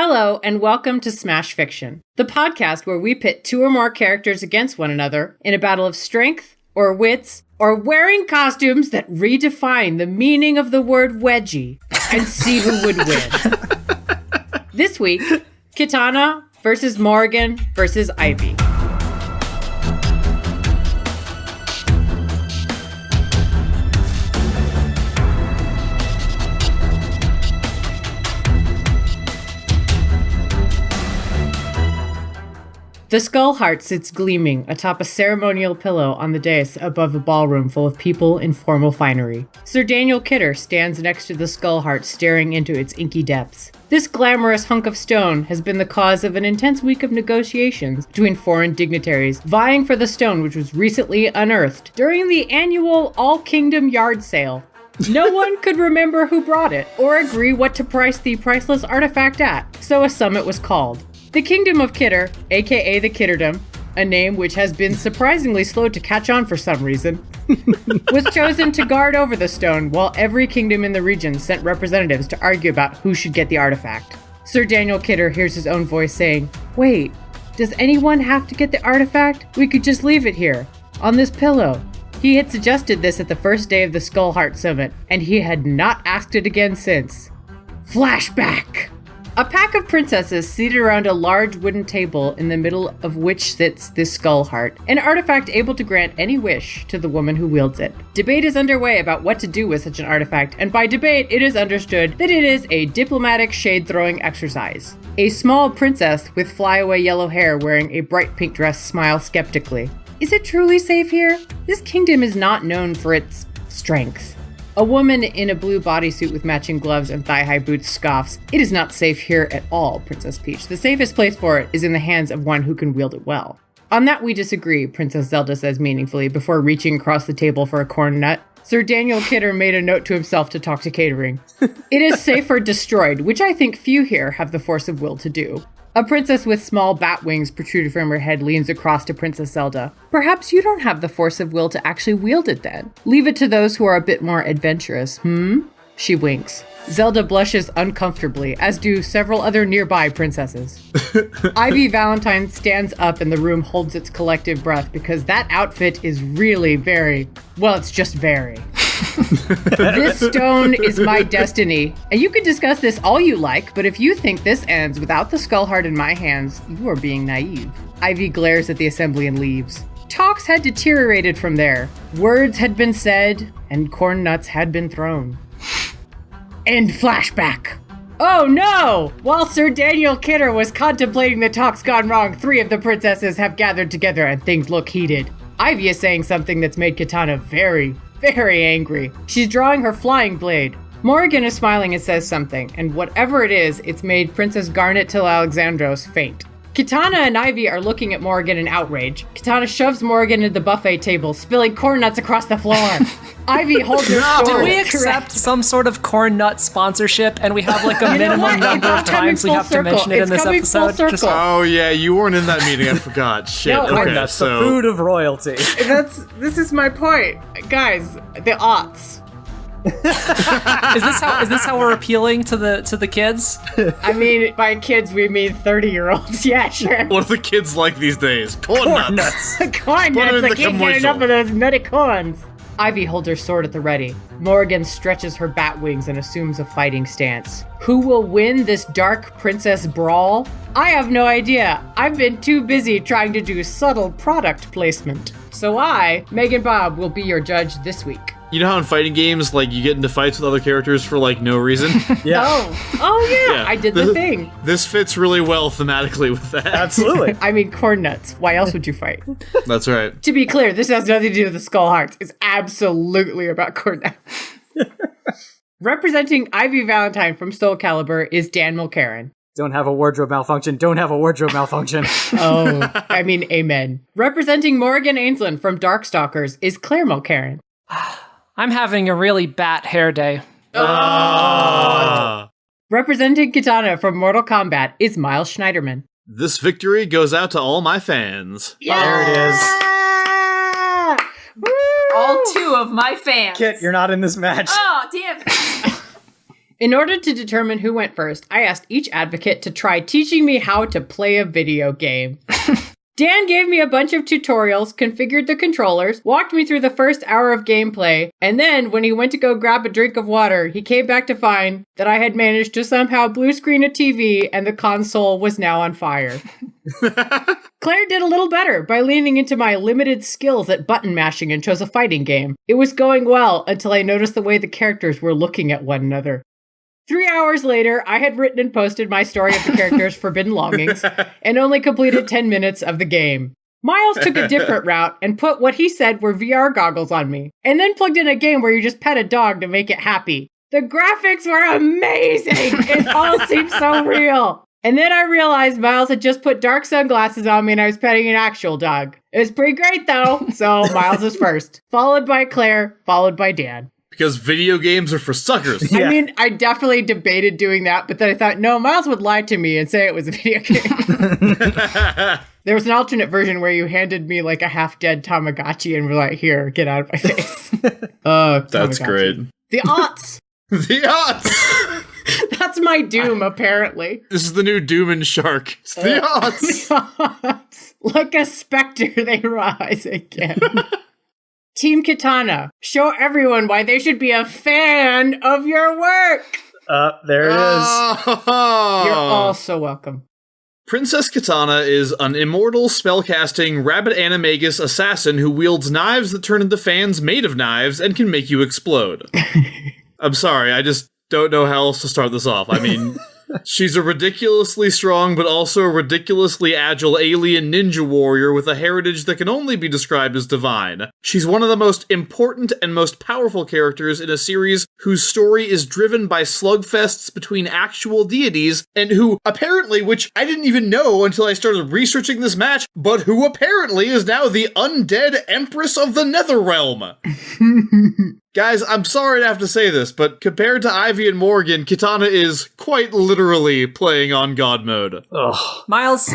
Hello, and welcome to Smash Fiction, the podcast where we pit two or more characters against one another in a battle of strength, or wits, or wearing costumes that redefine the meaning of the word wedgie, and see who would win. This week, Kitana versus Morrigan versus Ivy. The skull heart sits gleaming atop a ceremonial pillow on the dais above a ballroom full of people in formal finery. Sir Daniel Kidder stands next to the skull heart, staring into its inky depths. This glamorous hunk of stone has been the cause of an intense week of negotiations between foreign dignitaries vying for the stone, which was recently unearthed during the annual All-Kingdom yard sale. No one could remember who brought it or agree what to price the priceless artifact at, so a summit was called. The Kingdom of Kidder, aka the Kidderdom, a name which has been surprisingly slow to catch on for some reason, was chosen to guard over the stone while every kingdom in the region sent representatives to argue about who should get the artifact. Sir Daniel Kidder hears his own voice saying, "Wait, does anyone have to get the artifact? We could just leave it here, on this pillow." He had suggested this at the first day of the Skull Heart Summit, and he had not asked it again since. Flashback! A pack of princesses seated around a large wooden table in the middle of which sits this skull heart, an artifact able to grant any wish to the woman who wields it. Debate is underway about what to do with such an artifact, and by debate it is understood that it is a diplomatic shade-throwing exercise. A small princess with flyaway yellow hair wearing a bright pink dress smiles skeptically. Is it truly safe here? This kingdom is not known for its strength. A woman in a blue bodysuit with matching gloves and thigh-high boots scoffs. "It is not safe here at all, Princess Peach. The safest place for it is in the hands of one who can wield it well." "On that we disagree," Princess Zelda says meaningfully before reaching across the table for a corn nut. Sir Daniel Kidder made a note to himself to talk to catering. "It is safer destroyed, which I think few here have the force of will to do." A princess with small bat wings protruded from her head leans across to Princess Zelda. "Perhaps you don't have the force of will to actually wield it then. Leave it to those who are a bit more adventurous, She winks. Zelda blushes uncomfortably, as do several other nearby princesses. Ivy Valentine stands up and the room holds its collective breath because that outfit is really it's just very. This stone is my destiny, and you can discuss this all you like, but if you think this ends without the skull heart in my hands, you are being naive. Ivy glares at the assembly and leaves. Talks had deteriorated from there. Words had been said, and corn nuts had been thrown. End flashback. Oh no! While Sir Daniel Kidder was contemplating the talks gone wrong, three of the princesses have gathered together and things look heated. Ivy is saying something that's made Kitana very angry. She's drawing her flying blade. Morrigan is smiling and says something, and whatever it is, it's made Princess Garnet till Alexandros faint. Kitana and Ivy are looking at Morrigan in outrage. Kitana shoves Morrigan into the buffet table, spilling corn nuts across the floor. Ivy holds her sword. Did we accept some sort of corn nut sponsorship, and we have like a minimum number of times we have to mention it in this episode? Oh yeah, you weren't in that meeting. I forgot. Shit. No, okay, that's the food of royalty. This is my point, guys. The aughts. Is this how we're appealing to the kids? I mean, by kids we mean 30-year-olds. Yeah, sure. What are the kids like these days? Corn nuts. Corn nuts. I can't get enough of those nutty corns. Ivy holds her sword at the ready. Morrigan stretches her bat wings and assumes a fighting stance. Who will win this dark princess brawl? I have no idea. I've been too busy trying to do subtle product placement. So I, Megan Bob, will be your judge this week. You know how in fighting games, like, you get into fights with other characters for, like, no reason? Yeah. Oh yeah, I did the thing. This fits really well thematically with that. Absolutely. I mean, corn nuts. Why else would you fight? That's right. To be clear, this has nothing to do with the skull hearts. It's absolutely about corn nuts. Representing Ivy Valentine from Soul Calibur is Dan Mulcairn. Don't have a wardrobe malfunction. Oh, I mean, amen. Representing Morrigan Aensland from Darkstalkers is Claire Mulcairn. I'm having a really bat hair day. Representing Kitana from Mortal Kombat is Miles Schneiderman. This victory goes out to all my fans. Yeah! There it is. All two of my fans. Kit, you're not in this match. Oh, damn. In order to determine who went first, I asked each advocate to try teaching me how to play a video game. Dan gave me a bunch of tutorials, configured the controllers, walked me through the first hour of gameplay, and then when he went to go grab a drink of water, he came back to find that I had managed to somehow blue screen a TV and the console was now on fire. Claire did a little better by leaning into my limited skills at button mashing and chose a fighting game. It was going well until I noticed the way the characters were looking at one another. 3 hours later, I had written and posted my story of the character's forbidden longings and only completed 10 minutes of the game. Miles took a different route and put what he said were VR goggles on me, and then plugged in a game where you just pet a dog to make it happy. The graphics were amazing! It all seemed so real! And then I realized Miles had just put dark sunglasses on me and I was petting an actual dog. It was pretty great though, so Miles is first, followed by Claire, followed by Dan. Because video games are for suckers. Yeah. I mean, I definitely debated doing that, but then I thought, no, Miles would lie to me and say it was a video game. There was an alternate version where you handed me like a half-dead Tamagotchi and were like, here, get out of my face. That's great. The aughts. The aughts. That's my doom, apparently. This is the new Doom and Shark. It's the aughts. The aughts. Like a specter, they rise again. Team Kitana, show everyone why they should be a fan of your work. There it is. You're all so welcome. Princess Kitana is an immortal spellcasting rabbit animagus assassin who wields knives that turn into fans made of knives and can make you explode. I'm sorry, I just don't know how else to start this off. I mean, she's a ridiculously strong but also ridiculously agile alien ninja warrior with a heritage that can only be described as divine. She's one of the most important and most powerful characters in a series whose story is driven by slugfests between actual deities and who apparently, which I didn't even know until I started researching this match, but who apparently is now the undead Empress of the Netherrealm. Guys, I'm sorry to have to say this, but compared to Ivy and Morrigan, Kitana is quite literally playing on God mode. Ugh. Miles.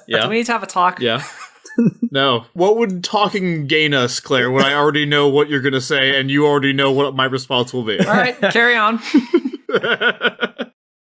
Yeah. Do we need to have a talk? Yeah. No. What would talking gain us, Claire, when I already know what you're going to say and you already know what my response will be? All right, carry on.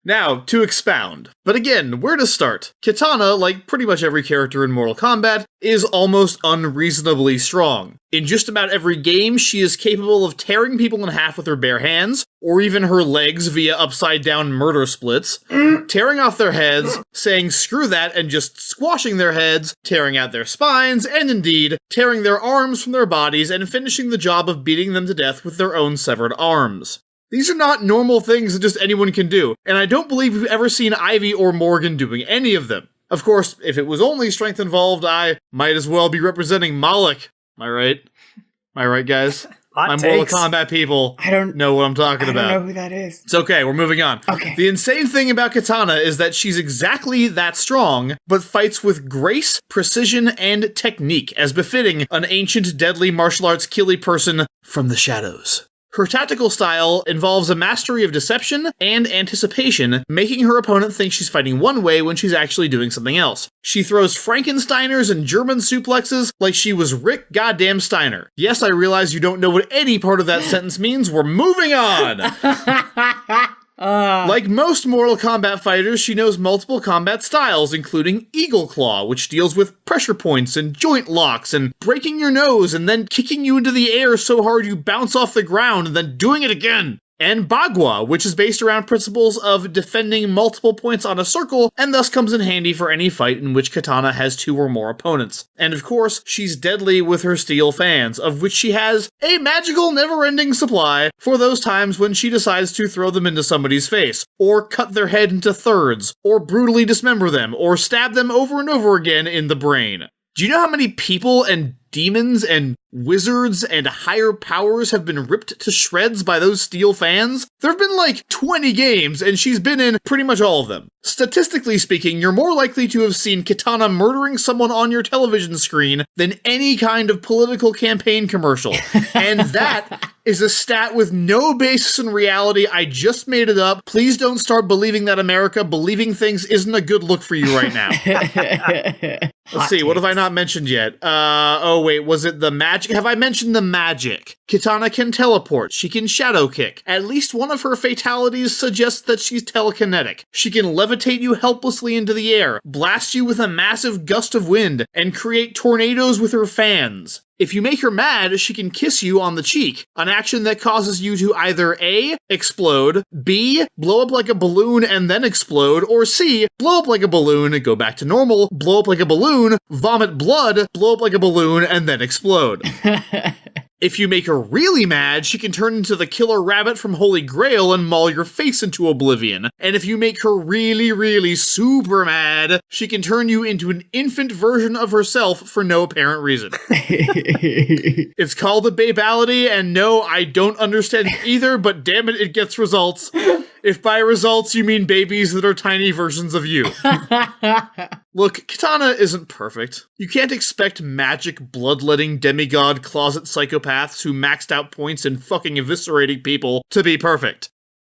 Now, to expound. But again, where to start? Kitana, like pretty much every character in Mortal Kombat, is almost unreasonably strong. In just about every game, she is capable of tearing people in half with her bare hands, or even her legs via upside-down murder splits, tearing off their heads, saying screw that and just squashing their heads, tearing out their spines, and indeed, tearing their arms from their bodies and finishing the job of beating them to death with their own severed arms. These are not normal things that just anyone can do, and I don't believe we've ever seen Ivy or Morgan doing any of them. Of course, if it was only strength involved, I might as well be representing Malik. Am I right? Am I right, guys? My Mortal Kombat people know what I'm talking about. I don't know who that is. It's okay, we're moving on. Okay. The insane thing about Kitana is that she's exactly that strong, but fights with grace, precision, and technique, as befitting an ancient, deadly martial arts killy person from the shadows. Her tactical style involves a mastery of deception and anticipation, making her opponent think she's fighting one way when she's actually doing something else. She throws Frankensteiners and German suplexes like she was Rick goddamn Steiner. Yes, I realize you don't know what any part of that sentence means. We're moving on! Like most Mortal Kombat fighters, she knows multiple combat styles, including Eagle Claw, which deals with pressure points and joint locks and breaking your nose and then kicking you into the air so hard you bounce off the ground and then doing it again. And Bagua, which is based around principles of defending multiple points on a circle and thus comes in handy for any fight in which Kitana has two or more opponents. And of course, she's deadly with her steel fans, of which she has a magical never-ending supply for those times when she decides to throw them into somebody's face, or cut their head into thirds, or brutally dismember them, or stab them over and over again in the brain. Do you know how many people and demons and wizards and higher powers have been ripped to shreds by those steel fans? There have been like 20 games, and she's been in pretty much all of them. Statistically speaking, you're more likely to have seen Kitana murdering someone on your television screen than any kind of political campaign commercial. And that is a stat with no basis in reality. I just made it up. Please don't start believing that America believing things isn't a good look for you right now. Let's see, what have I not mentioned yet? Oh wait, was it the magic magic. Have I mentioned the magic? Kitana can teleport. She can shadow kick. At least one of her fatalities suggests that she's telekinetic. She can levitate you helplessly into the air, blast you with a massive gust of wind, and create tornadoes with her fans. If you make her mad, she can kiss you on the cheek, an action that causes you to either A, explode, B, blow up like a balloon and then explode, or C, blow up like a balloon and go back to normal, blow up like a balloon, vomit blood, blow up like a balloon, and then explode. If you make her really mad, she can turn into the killer rabbit from Holy Grail and maul your face into oblivion. And if you make her really, really super mad, she can turn you into an infant version of herself for no apparent reason. It's called a babality, and no, I don't understand it either, but damn it, it gets results. If by results you mean babies that are tiny versions of you. Look, Kitana isn't perfect. You can't expect magic, bloodletting, demigod, closet psychopaths who maxed out points and fucking eviscerating people to be perfect.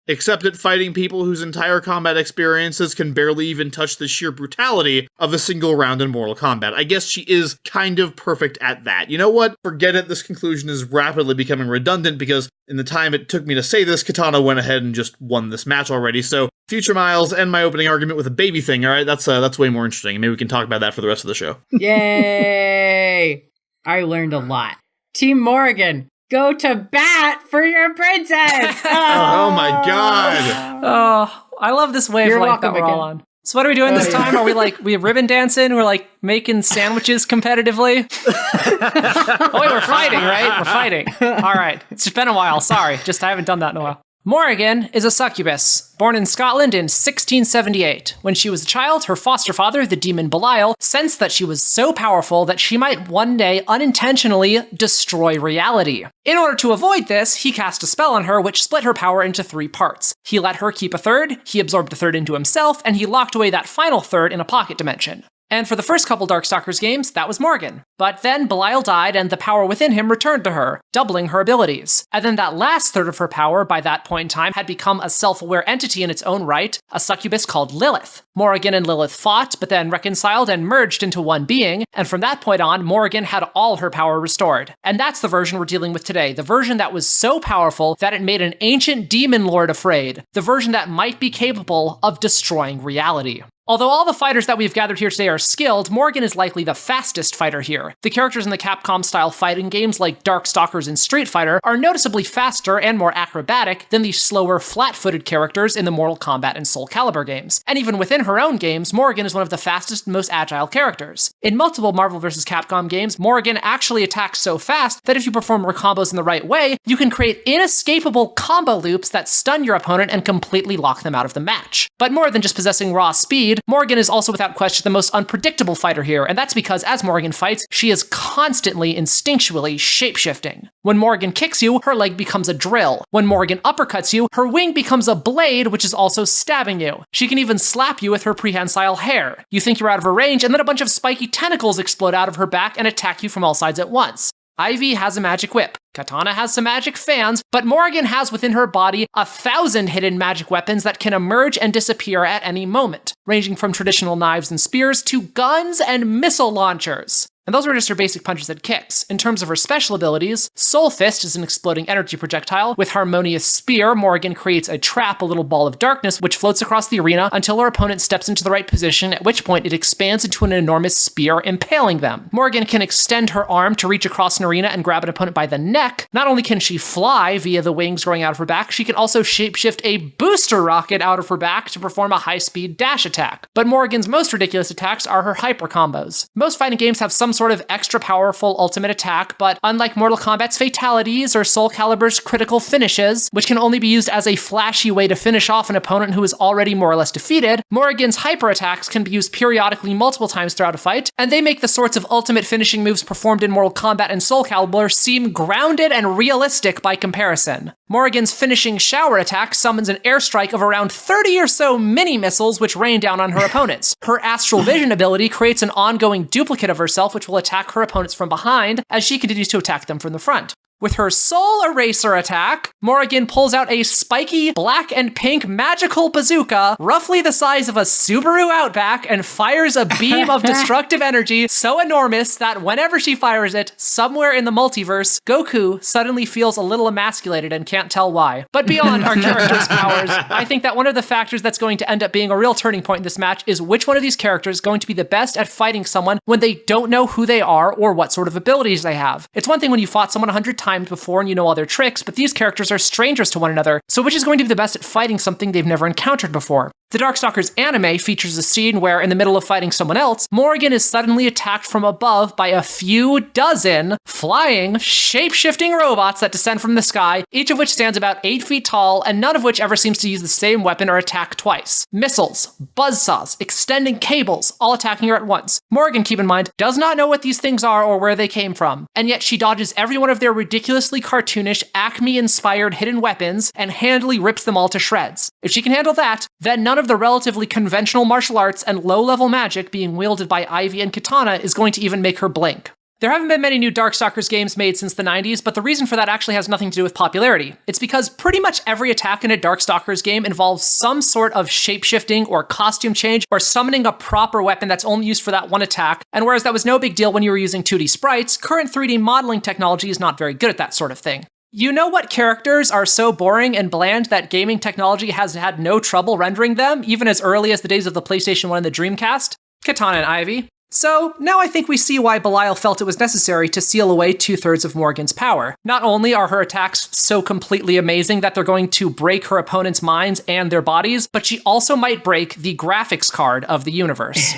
Except at fighting people whose entire combat experiences can barely even touch the sheer brutality of a single round in Mortal Kombat. I guess she is kind of perfect at that. You know what? Forget it, this conclusion is rapidly becoming redundant because in the time it took me to say this, Kitana went ahead and just won this match already, so future Miles and my opening argument with a baby thing, alright? That's way more interesting. Maybe we can talk about that for the rest of the show. Yay! I learned a lot. Team Morrigan, go to bat for your princess! Oh my god! Oh, I love this wavelength that we're all on. So what are we doing this time? Are we ribbon dancing? We're like making sandwiches competitively? Oh wait, we're fighting, right? We're fighting. All right. It's been a while. Sorry. I haven't done that in a while. Morrigan is a succubus, born in Scotland in 1678. When she was a child, her foster father, the demon Belial, sensed that she was so powerful that she might one day unintentionally destroy reality. In order to avoid this, he cast a spell on her which split her power into 3 parts. He let her keep a third, he absorbed a third into himself, and he locked away that final third in a pocket dimension. And for the first couple Darkstalkers games, that was Morrigan. But then Belial died and the power within him returned to her, doubling her abilities. And then that last third of her power, by that point in time, had become a self-aware entity in its own right, a succubus called Lilith. Morrigan and Lilith fought, but then reconciled and merged into one being, and from that point on, Morrigan had all her power restored. And that's the version we're dealing with today, the version that was so powerful that it made an ancient demon lord afraid, the version that might be capable of destroying reality. Although all the fighters that we've gathered here today are skilled, Morrigan is likely the fastest fighter here. The characters in the Capcom-style fighting games like Darkstalkers and Street Fighter are noticeably faster and more acrobatic than the slower, flat-footed characters in the Mortal Kombat and Soul Calibur games. And even within her own games, Morrigan is one of the fastest and most agile characters. In multiple Marvel vs. Capcom games, Morrigan actually attacks so fast that if you perform her combos in the right way, you can create inescapable combo loops that stun your opponent and completely lock them out of the match. But more than just possessing raw speed, Morrigan is also without question the most unpredictable fighter here, and that's because as Morrigan fights, she is constantly instinctually shapeshifting. When Morrigan kicks you, her leg becomes a drill. When Morrigan uppercuts you, her wing becomes a blade, which is also stabbing you. She can even slap you with her prehensile hair. You think you're out of her range, and then a bunch of spiky tentacles explode out of her back and attack you from all sides at once. Ivy has a magic whip. Kitana has some magic fans, but Morrigan has within her body 1,000 hidden magic weapons that can emerge and disappear at any moment, ranging from traditional knives and spears to guns and missile launchers. And those are just her basic punches and kicks. In terms of her special abilities, Soul Fist is an exploding energy projectile. With Harmonious Spear, Morrigan creates a trap, a little ball of darkness, which floats across the arena until her opponent steps into the right position, at which point it expands into an enormous spear, impaling them. Morrigan can extend her arm to reach across an arena and grab an opponent by the neck. Not only can she fly via the wings growing out of her back, she can also shapeshift a booster rocket out of her back to perform a high-speed dash attack. But Morrigan's most ridiculous attacks are her hyper combos. Most fighting games have some sort of extra powerful ultimate attack, but unlike Mortal Kombat's fatalities or Soul Calibur's critical finishes, which can only be used as a flashy way to finish off an opponent who is already more or less defeated, Morrigan's hyper attacks can be used periodically multiple times throughout a fight, and they make the sorts of ultimate finishing moves performed in Mortal Kombat and Soul Calibur seem grounded and realistic by comparison. Morrigan's finishing shower attack summons an airstrike of around 30 or so mini-missiles which rain down on her opponents. Her astral vision ability creates an ongoing duplicate of herself which will attack her opponents from behind as she continues to attack them from the front. With her Soul Eraser attack, Morrigan pulls out a spiky black and pink magical bazooka, roughly the size of a Subaru Outback, and fires a beam of destructive energy so enormous that whenever she fires it, somewhere in the multiverse, Goku suddenly feels a little emasculated and can't tell why. But beyond our characters' powers, I think that one of the factors that's going to end up being a real turning point in this match is which one of these characters is going to be the best at fighting someone when they don't know who they are or what sort of abilities they have. It's one thing when you fought someone 100 times before and you know all their tricks, but these characters are strangers to one another, so which is going to be the best at fighting something they've never encountered before? The Darkstalkers anime features a scene where, in the middle of fighting someone else, Morrigan is suddenly attacked from above by a few dozen flying, shape-shifting robots that descend from the sky, each of which stands about 8 feet tall, and none of which ever seems to use the same weapon or attack twice. Missiles, buzzsaws, extending cables, all attacking her at once. Morrigan, keep in mind, does not know what these things are or where they came from, and yet she dodges every one of their ridiculously cartoonish, Acme-inspired hidden weapons and handily rips them all to shreds. If she can handle that, then none of the relatively conventional martial arts and low-level magic being wielded by Ivy and Kitana is going to even make her blink. There haven't been many new Darkstalkers games made since the 90s, but the reason for that actually has nothing to do with popularity. It's because pretty much every attack in a Darkstalkers game involves some sort of shape-shifting or costume change or summoning a proper weapon that's only used for that one attack, and whereas that was no big deal when you were using 2D sprites, current 3D modeling technology is not very good at that sort of thing. You know what characters are so boring and bland that gaming technology has had no trouble rendering them, even as early as the days of the PlayStation 1 and the Dreamcast? Kitana and Ivy. So, now I think we see why Belial felt it was necessary to seal away 2/3 of Morrigan's power. Not only are her attacks so completely amazing that they're going to break her opponent's minds and their bodies, but she also might break the graphics card of the universe.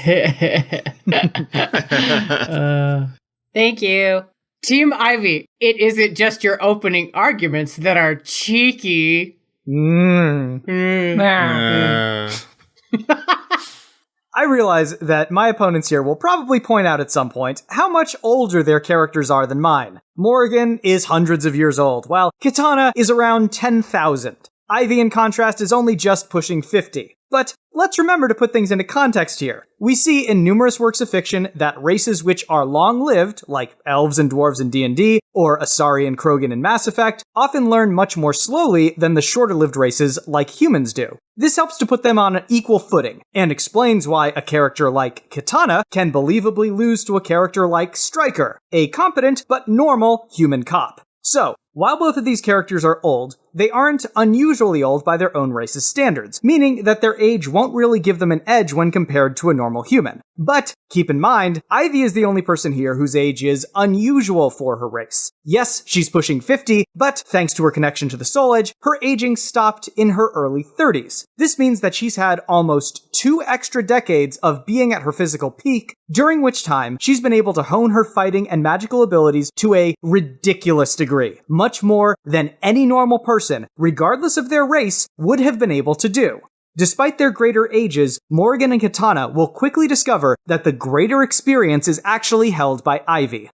Thank you. Team Ivy, it isn't just your opening arguments that are cheeky. I realize that my opponents here will probably point out at some point how much older their characters are than mine. Morrigan is hundreds of years old, while Kitana is around 10,000. Ivy, in contrast, is only just pushing 50. But let's remember to put things into context here. We see in numerous works of fiction that races which are long-lived, like elves and dwarves in D&D, or Asari and Krogan in Mass Effect, often learn much more slowly than the shorter-lived races like humans do. This helps to put them on an equal footing, and explains why a character like Kitana can believably lose to a character like Stryker, a competent but normal human cop. So, while both of these characters are old, they aren't unusually old by their own race's standards, meaning that their age won't really give them an edge when compared to a normal human. But keep in mind, Ivy is the only person here whose age is unusual for her race. Yes, she's pushing 50, but thanks to her connection to the Soul Edge, her aging stopped in her early 30s. This means that she's had almost 2 extra decades of being at her physical peak, during which time she's been able to hone her fighting and magical abilities to a ridiculous degree, much more than any normal person, regardless of their race, would have been able to do. Despite their greater ages, Morrigan and Kitana will quickly discover that the greater experience is actually held by Ivy.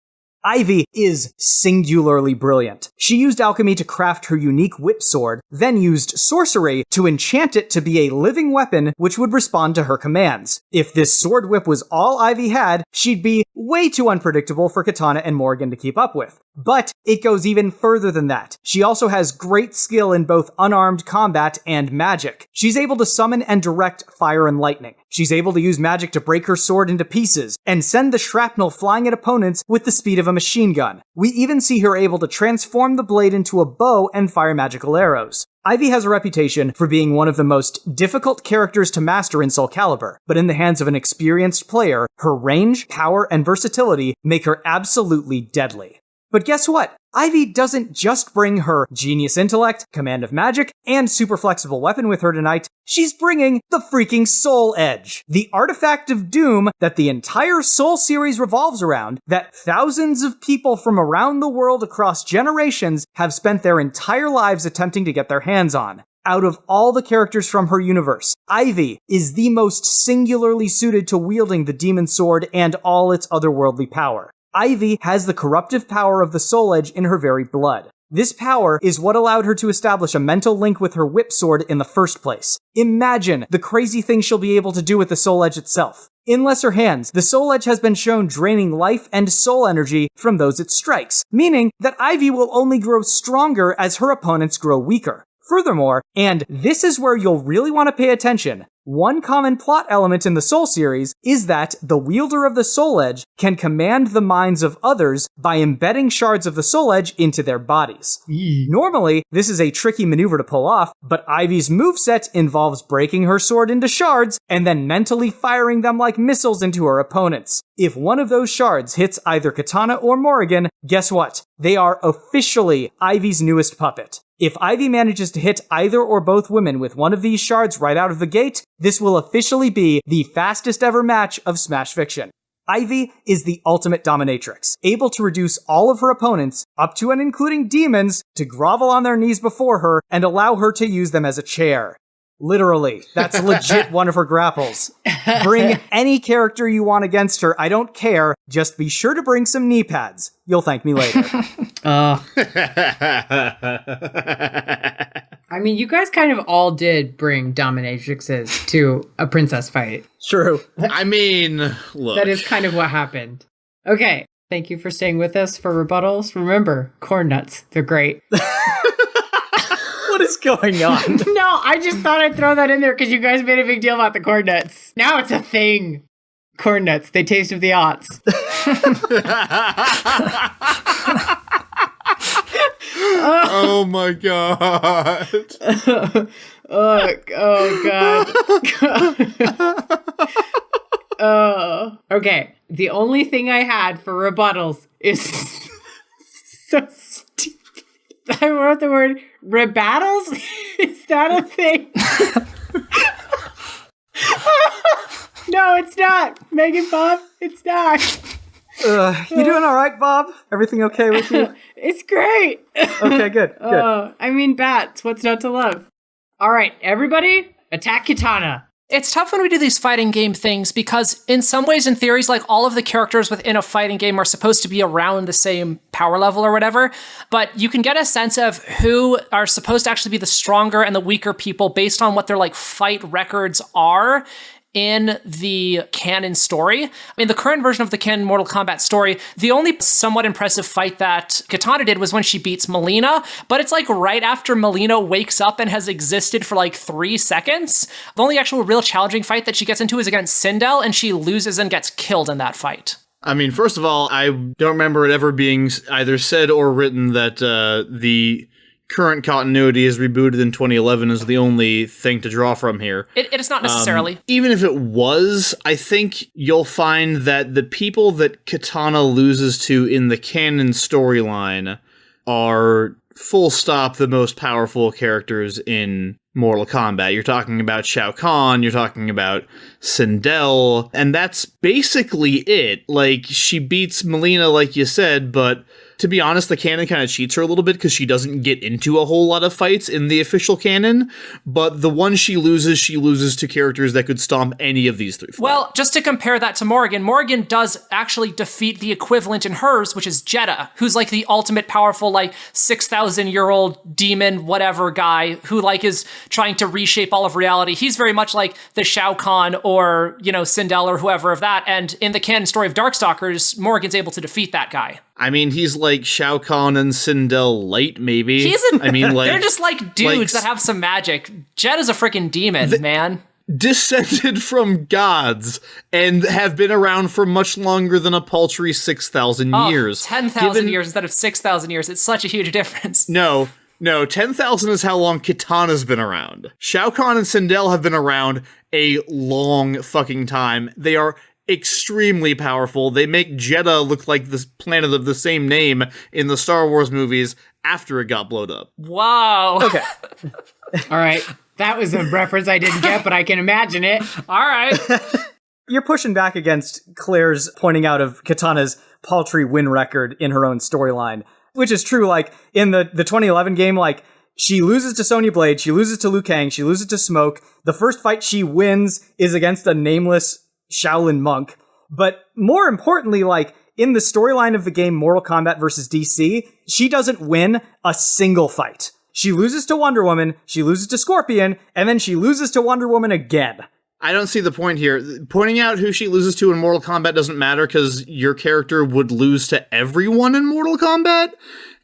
Ivy is singularly brilliant. She used alchemy to craft her unique whip sword, then used sorcery to enchant it to be a living weapon which would respond to her commands. If this sword whip was all Ivy had, she'd be way too unpredictable for Kitana and Morrigan to keep up with. But it goes even further than that. She also has great skill in both unarmed combat and magic. She's able to summon and direct fire and lightning. She's able to use magic to break her sword into pieces and send the shrapnel flying at opponents with the speed of a machine gun. We even see her able to transform the blade into a bow and fire magical arrows. Ivy has a reputation for being one of the most difficult characters to master in Soul Calibur, but in the hands of an experienced player, her range, power, and versatility make her absolutely deadly. But guess what? Ivy doesn't just bring her genius intellect, command of magic, and super flexible weapon with her tonight. She's bringing the freaking Soul Edge, the artifact of doom that the entire Soul series revolves around, that thousands of people from around the world across generations have spent their entire lives attempting to get their hands on. Out of all the characters from her universe, Ivy is the most singularly suited to wielding the demon sword and all its otherworldly power. Ivy has the corruptive power of the Soul Edge in her very blood. This power is what allowed her to establish a mental link with her whip sword in the first place. Imagine the crazy things she'll be able to do with the Soul Edge itself. In lesser hands, the Soul Edge has been shown draining life and soul energy from those it strikes, meaning that Ivy will only grow stronger as her opponents grow weaker. Furthermore, and this is where you'll really want to pay attention, one common plot element in the Soul series is that the wielder of the Soul Edge can command the minds of others by embedding shards of the Soul Edge into their bodies. Normally, this is a tricky maneuver to pull off, but Ivy's moveset involves breaking her sword into shards and then mentally firing them like missiles into her opponents. If one of those shards hits either Kitana or Morrigan, guess what? They are officially Ivy's newest puppet. If Ivy manages to hit either or both women with one of these shards right out of the gate, this will officially be the fastest ever match of Smash Fiction. Ivy is the ultimate dominatrix, able to reduce all of her opponents, up to and including demons, to grovel on their knees before her and allow her to use them as a chair. Literally, that's legit one of her grapples. Bring any character you want against her, I don't care, just be sure to bring some knee pads. You'll thank me later. I mean, you guys kind of all did bring dominatrixes to a princess fight. True. I mean, look. That is kind of what happened. Okay, thank you for staying with us for rebuttals. Remember, corn nuts, they're great. What is going on? No, I just thought I'd throw that in there because you guys made a big deal about the corn nuts. Now it's a thing. Corn nuts, they taste of the aughts. Oh my god. God. Okay. The only thing I had for rebuttals is so stupid. I wrote the word rebattles? Is that a thing? No, it's not. Megan, Bob, it's not. You doing all right, Bob? Everything okay with you? It's great. Okay, good. I mean, bats. What's not to love? All right, everybody, attack Kitana. It's tough when we do these fighting game things because in some ways, in theories, like all of the characters within a fighting game are supposed to be around the same power level or whatever, but you can get a sense of who are supposed to actually be the stronger and the weaker people based on what their like fight records are in the canon story. In the current version of the canon Mortal Kombat story, the only somewhat impressive fight that Kitana did was when she beats Melina, but it's like right after Melina wakes up and has existed for like 3 seconds. The only actual real challenging fight that she gets into is against Sindel, and she loses and gets killed in that fight. I mean, first of all, I don't remember it ever being either said or written that the current continuity is rebooted in 2011 is the only thing to draw from here. It is not necessarily. Even if it was, I think you'll find that the people that Kitana loses to in the canon storyline are full stop the most powerful characters in Mortal Kombat. You're talking about Shao Kahn, you're talking about Sindel, and that's basically it. Like, she beats Melina, like you said, but to be honest, the canon kind of cheats her a little bit because she doesn't get into a whole lot of fights in the official canon, but the one she loses to characters that could stomp any of these three. Well, just to compare that to Morrigan, Morrigan does actually defeat the equivalent in hers, which is Jeddah, who's like the ultimate powerful, like 6,000-year-old demon whatever guy who like is trying to reshape all of reality. He's very much like the Shao Kahn or, you know, Sindel or whoever of that. And in the canon story of Darkstalkers, Morrigan's able to defeat that guy. I mean, he's like Shao Kahn and Sindel light, maybe. I mean, like, they're just like dudes that have some magic. Jed is a freaking demon, man. Descended from gods and have been around for much longer than a paltry 6,000 years. 10,000 years instead of 6,000 years. It's such a huge difference. No, 10,000 is how long Kitana's been around. Shao Kahn and Sindel have been around a long fucking time. They are extremely powerful. They make Jeddah look like this planet of the same name in the Star Wars movies after it got blown up. Wow. Okay. All right. That was a reference I didn't get, but I can imagine it. All right. You're pushing back against Claire's pointing out of Kitana's paltry win record in her own storyline, which is true. Like, in the 2011 game, like, she loses to Sonya Blade, she loses to Liu Kang, she loses to Smoke. The first fight she wins is against a nameless Shaolin monk. But more importantly, like, in the storyline of the game Mortal Kombat vs. DC, she doesn't win a single fight. She loses to Wonder Woman, she loses to Scorpion, and then she loses to Wonder Woman again. I don't see the point here. Pointing out who she loses to in Mortal Kombat doesn't matter because your character would lose to everyone in Mortal Kombat.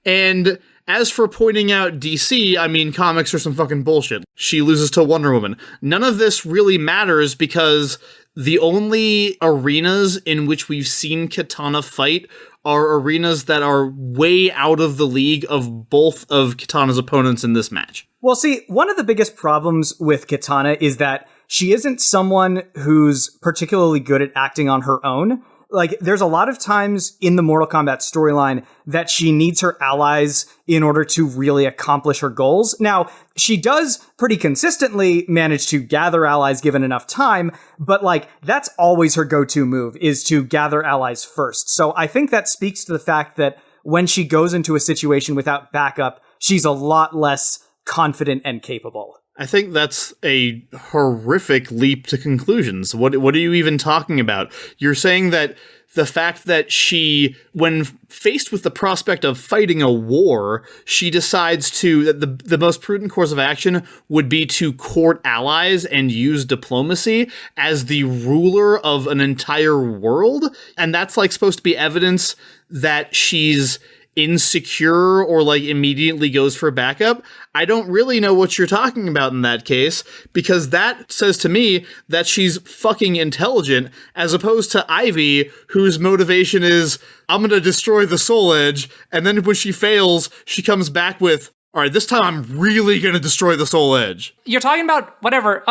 And as for pointing out DC, I mean, comics are some fucking bullshit. She loses to Wonder Woman. None of this really matters because the only arenas in which we've seen Kitana fight are arenas that are way out of the league of both of Kitana's opponents in this match. Well, see, one of the biggest problems with Kitana is that she isn't someone who's particularly good at acting on her own. Like, there's a lot of times in the Mortal Kombat storyline that she needs her allies in order to really accomplish her goals. Now, she does pretty consistently manage to gather allies given enough time, but like, that's always her go-to move, is to gather allies first. So I think that speaks to the fact that when she goes into a situation without backup, she's a lot less confident and capable. I think that's a horrific leap to conclusions. What are you even talking about? You're saying that the fact that she, when faced with the prospect of fighting a war, she decides that the most prudent course of action would be to court allies and use diplomacy as the ruler of an entire world? And that's like supposed to be evidence that she's insecure or like immediately goes for backup. I don't really know what you're talking about in that case, because that says to me that she's fucking intelligent, as opposed to Ivy, whose motivation is, I'm gonna destroy the Soul Edge, and then when she fails, she comes back with, all right, this time I'm really gonna destroy the Soul Edge. You're talking about whatever,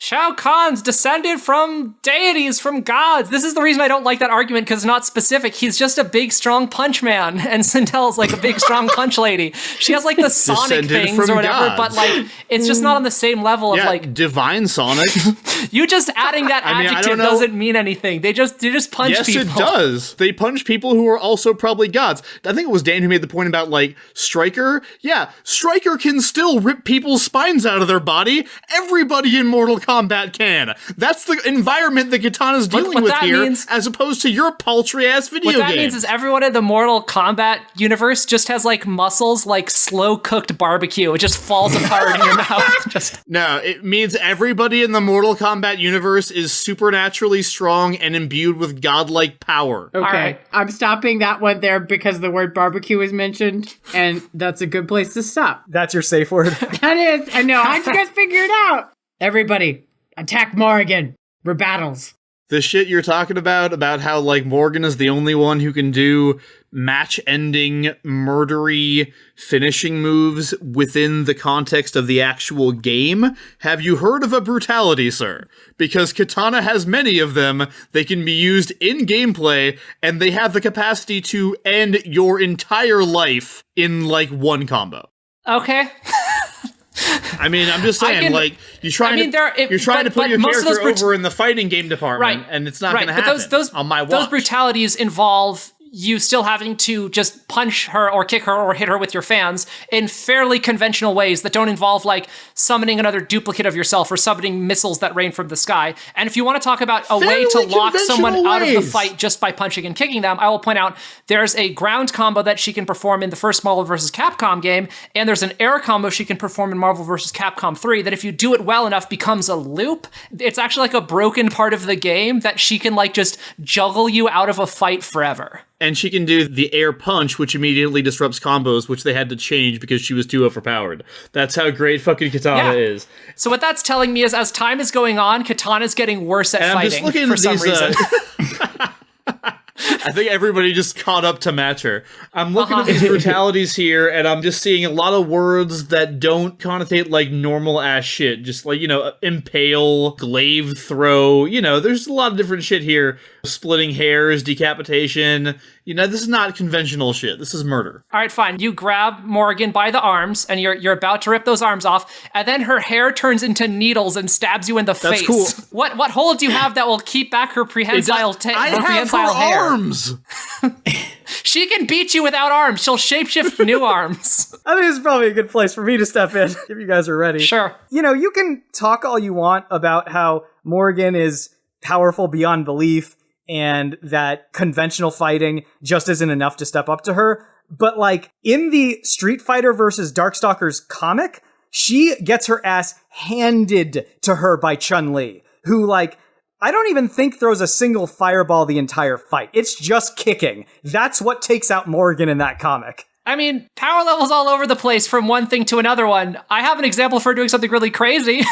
Shao Kahn's descended from deities, from gods. This is the reason I don't like that argument, because it's not specific. He's just a big, strong punch man, and Sintel's like a big, strong punch lady. She has like the Sonic things or whatever, gods. But like, it's just not on the same level of like... divine Sonic. You just adding that adjective doesn't mean anything. They just punch people. Yes, it does. They punch people who are also probably gods. I think it was Dan who made the point about like Stryker. Yeah, Stryker can still rip people's spines out of their body. Everybody in Mortal Kombat can. That's the environment that Kitana's dealing with here, as opposed to your paltry-ass video game. What that means is everyone in the Mortal Kombat universe just has, like, muscles like slow-cooked barbecue. It just falls apart in your mouth. No, it means everybody in the Mortal Kombat universe is supernaturally strong and imbued with godlike power. Okay, right. I'm stopping that one there because the word barbecue is mentioned, and that's a good place to stop. That's your safe word? That is. I know. How'd you guys figure it out? Everybody, attack Morrigan. Rebattles. The shit you're talking about how, like, Morrigan is the only one who can do match-ending, murdery finishing moves within the context of the actual game? Have you heard of a brutality, sir? Because Kitana has many of them, they can be used in gameplay, and they have the capacity to end your entire life in, like, one combo. Okay. I mean, I'm just saying, you're trying to put your character over in the fighting game department, and it's not going to happen on my watch. Those brutalities involve you still having to just punch her or kick her or hit her with your fans in fairly conventional ways that don't involve, like, summoning another duplicate of yourself or summoning missiles that rain from the sky. And if you want to talk about a way to lock someone out of the fight just by punching and kicking them, I will point out there's a ground combo that she can perform in the first Marvel vs. Capcom game, and there's an air combo she can perform in Marvel vs. Capcom 3 that if you do it well enough becomes a loop. It's actually like a broken part of the game that she can, like, just juggle you out of a fight forever. And she can do the air punch, which immediately disrupts combos, which they had to change because she was too overpowered. That's how great fucking Kitana is. So what that's telling me is, as time is going on, Kitana's getting worse at fighting for some reason. I think everybody just caught up to match her. I'm looking at these brutalities here, and I'm just seeing a lot of words that don't connotate like normal ass shit. Just like, impale, glaive throw, there's a lot of different shit here. Splitting hairs, decapitation. This is not conventional shit. This is murder. All right, fine. You grab Morrigan by the arms, and you're about to rip those arms off, and then her hair turns into needles and stabs you in the face. Cool. What hold do you have that will keep back her prehensile hair? I have her arms! She can beat you without arms. She'll shapeshift new arms. I think this is probably a good place for me to step in, if you guys are ready. Sure. You can talk all you want about how Morrigan is powerful beyond belief, and that conventional fighting just isn't enough to step up to her. But, like, in the Street Fighter versus Darkstalkers comic, she gets her ass handed to her by Chun-Li. who, like, I don't even think throws a single fireball the entire fight. It's just kicking. That's what takes out Morrigan in that comic. I mean, power levels all over the place from one thing to another one. I have an example for doing something really crazy.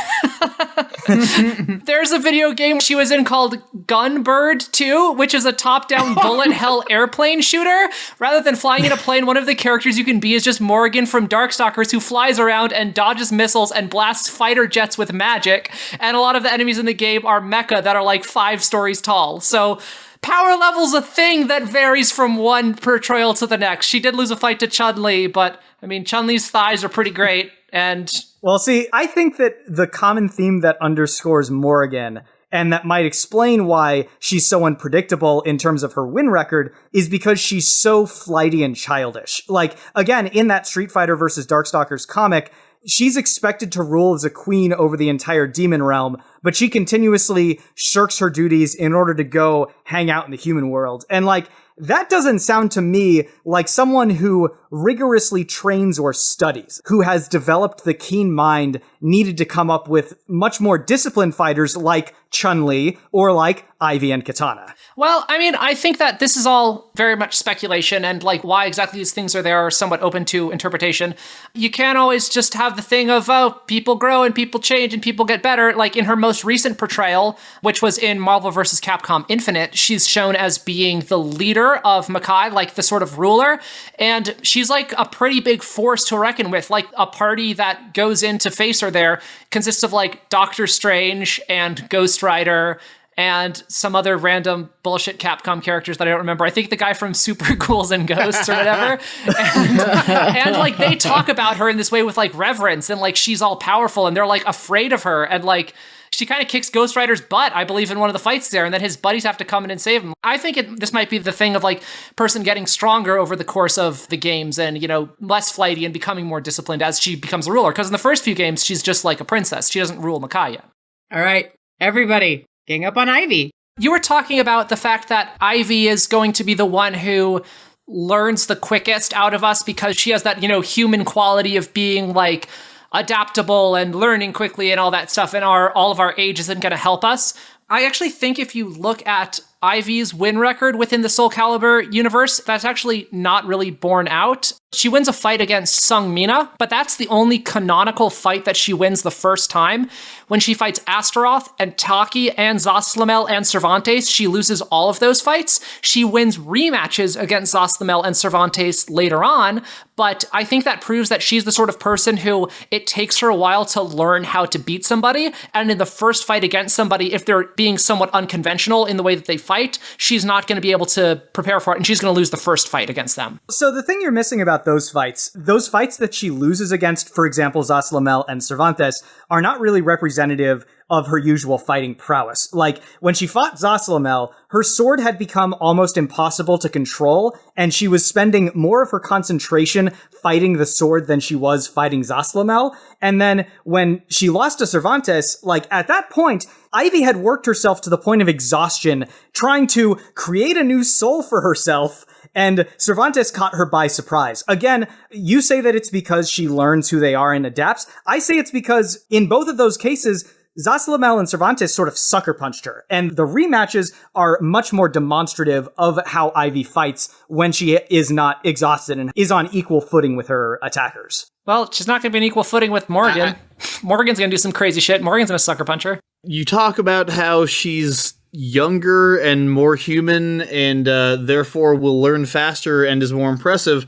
There's a video game she was in called Gunbird 2, which is a top-down bullet hell airplane shooter. Rather than flying in a plane, one of the characters you can be is just Morrigan from Darkstalkers, who flies around and dodges missiles and blasts fighter jets with magic. And a lot of the enemies in the game are mecha that are like 5 stories tall. So power level's a thing that varies from one portrayal to the next. She did lose a fight to Chun-Li, but I mean, Chun-Li's thighs are pretty great. And well, see, I think that the common theme that underscores Morrigan, and that might explain why she's so unpredictable in terms of her win record, is because she's so flighty and childish. Like, again, in that Street Fighter versus Darkstalkers comic, she's expected to rule as a queen over the entire demon realm, but she continuously shirks her duties in order to go hang out in the human world. And, like, that doesn't sound to me like someone who rigorously trains or studies, who has developed the keen mind needed to come up with much more disciplined fighters like Chun-Li or like Ivy and Kitana. Well, I mean, I think that this is all very much speculation, and like why exactly these things are there are somewhat open to interpretation. You can't always just have the thing of, oh, people grow and people change and people get better. Like in her most recent portrayal, which was in Marvel vs. Capcom Infinite, she's shown as being the leader of Makai, like the sort of ruler, and she's like a pretty big force to reckon with. Like a party that goes in to face her there consists of like Doctor Strange and Ghost Rider and some other random bullshit Capcom characters that I don't remember. I think the guy from Super Ghouls and Ghosts or whatever. And like they talk about her in this way with like reverence, and like she's all powerful and they're like afraid of her, and like she kind of kicks Ghost Rider's butt, I believe, in one of the fights there, and then his buddies have to come in and save him. I think this might be the thing of like person getting stronger over the course of the games and, you know, less flighty and becoming more disciplined as she becomes a ruler. Because in the first few games, she's just like a princess. She doesn't rule Makai yet. All right, everybody, gang up on Ivy. You were talking about the fact that Ivy is going to be the one who learns the quickest out of us because she has that, you know, human quality of being like adaptable and learning quickly and all that stuff, and all of our age isn't going to help us. I actually think if you look at Ivy's win record within the Soul Calibur universe, that's actually not really borne out. She wins a fight against Sung Mina, but that's the only canonical fight that she wins the first time. When she fights Astaroth and Taki and Zaslamel and Cervantes, she loses all of those fights. She wins rematches against Zaslamel and Cervantes later on, but I think that proves that she's the sort of person who it takes her a while to learn how to beat somebody, and in the first fight against somebody, if they're being somewhat unconventional in the way that they fight, she's not going to be able to prepare for it, and she's going to lose the first fight against them. So the thing you're missing about those fights that she loses against, for example, Zaslamel and Cervantes, are not really representative of her usual fighting prowess. Like, when she fought Zaslamel, her sword had become almost impossible to control, and she was spending more of her concentration fighting the sword than she was fighting Zaslamel. And then when she lost to Cervantes, like, at that point, Ivy had worked herself to the point of exhaustion, trying to create a new soul for herself, and Cervantes caught her by surprise. Again, you say that it's because she learns who they are and adapts. I say it's because in both of those cases, Zaslamel and Cervantes sort of sucker punched her, and the rematches are much more demonstrative of how Ivy fights when she is not exhausted and is on equal footing with her attackers. Well, she's not going to be on equal footing with Morrigan. Morrigan's going to do some crazy shit. Morrigan's going to sucker punch her. You talk about how she's younger and more human and therefore will learn faster and is more impressive.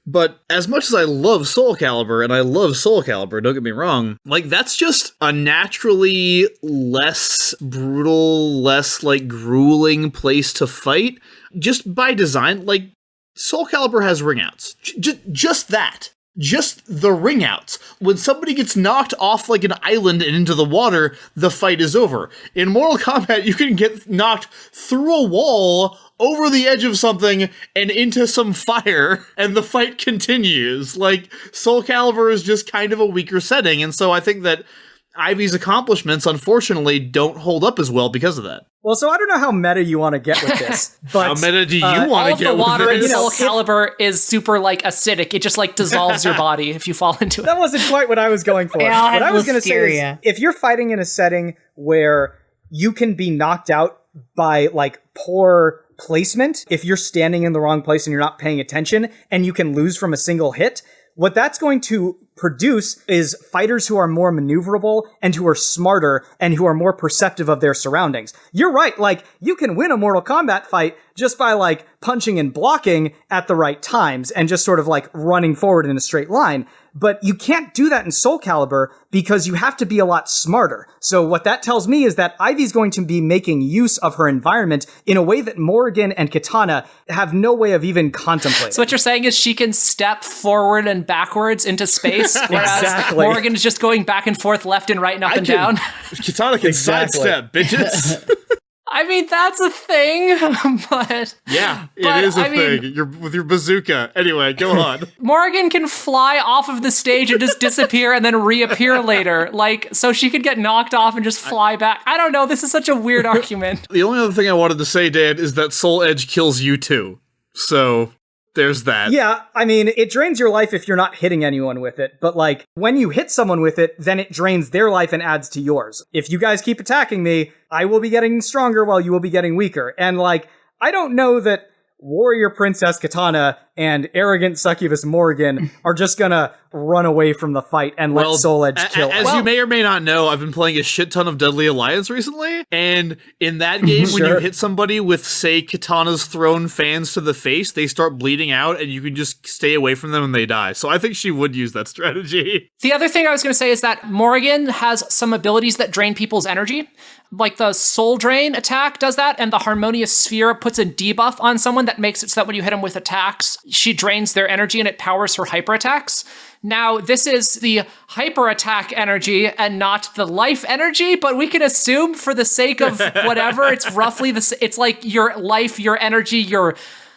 But as much as I love Soul Calibur, and I love Soul Calibur, don't get me wrong, like, that's just a naturally less brutal, less, like, grueling place to fight. Just by design, like, Soul Calibur has ring outs. Just that. Just the ring outs. When somebody gets knocked off like an island and into the water, the fight is over. In Mortal Kombat, you can get knocked through a wall, over the edge of something, and into some fire, and the fight continues. Like, Soul Calibur is just kind of a weaker setting, and so I think that Ivy's accomplishments, unfortunately, don't hold up as well because of that. Well, so I don't know how meta you want to get with this, but... How meta do you want to get with this? All of the water in Soul Calibur is super, like, acidic. It just, like, dissolves your body if you fall into it. That wasn't quite what I was going for. What I was going to say is, if you're fighting in a setting where you can be knocked out by, like, poor placement if you're standing in the wrong place and you're not paying attention, and you can lose from a single hit. What that's going to produce is fighters who are more maneuverable and who are smarter and who are more perceptive of their surroundings. You're right, like, you can win a Mortal Kombat fight just by, like, punching and blocking at the right times and just sort of, like, running forward in a straight line. But you can't do that in Soul Calibur because you have to be a lot smarter. So what that tells me is that Ivy's going to be making use of her environment in a way that Morrigan and Kitana have no way of even contemplating. So what you're saying is she can step forward and backwards into space, whereas Morrigan is just going back and forth, left and right and up and down. Kitana can sidestep, bitches. I mean, that's a thing, but... Yeah, it is a thing. You're with your bazooka. Anyway, go on. Morrigan can fly off of the stage and just disappear and then reappear later. Like, so she could get knocked off and just fly back. I don't know, this is such a weird argument. The only other thing I wanted to say, Dan, is that Soul Edge kills you too. So... there's that. Yeah, I mean, it drains your life if you're not hitting anyone with it, but, like, when you hit someone with it, then it drains their life and adds to yours. If you guys keep attacking me, I will be getting stronger while you will be getting weaker. And, like, I don't know that Warrior Princess Kitana and arrogant succubus Morrigan are just gonna run away from the fight and let Soul Edge kill As you may or may not know, I've been playing a shit ton of Deadly Alliance recently, and in that game, when you hit somebody with, say, Kitana's thrown fans to the face, they start bleeding out, and you can just stay away from them and they die. So I think she would use that strategy. The other thing I was going to say is that Morrigan has some abilities that drain people's energy. Like the Soul Drain attack does that, and the Harmonious Sphere puts a debuff on someone that makes it so that when you hit them with attacks, she drains their energy and it powers her hyper attacks. Now, this is the hyper attack energy and not the life energy, but we can assume for the sake of whatever, it's roughly it's like your life, your energy, your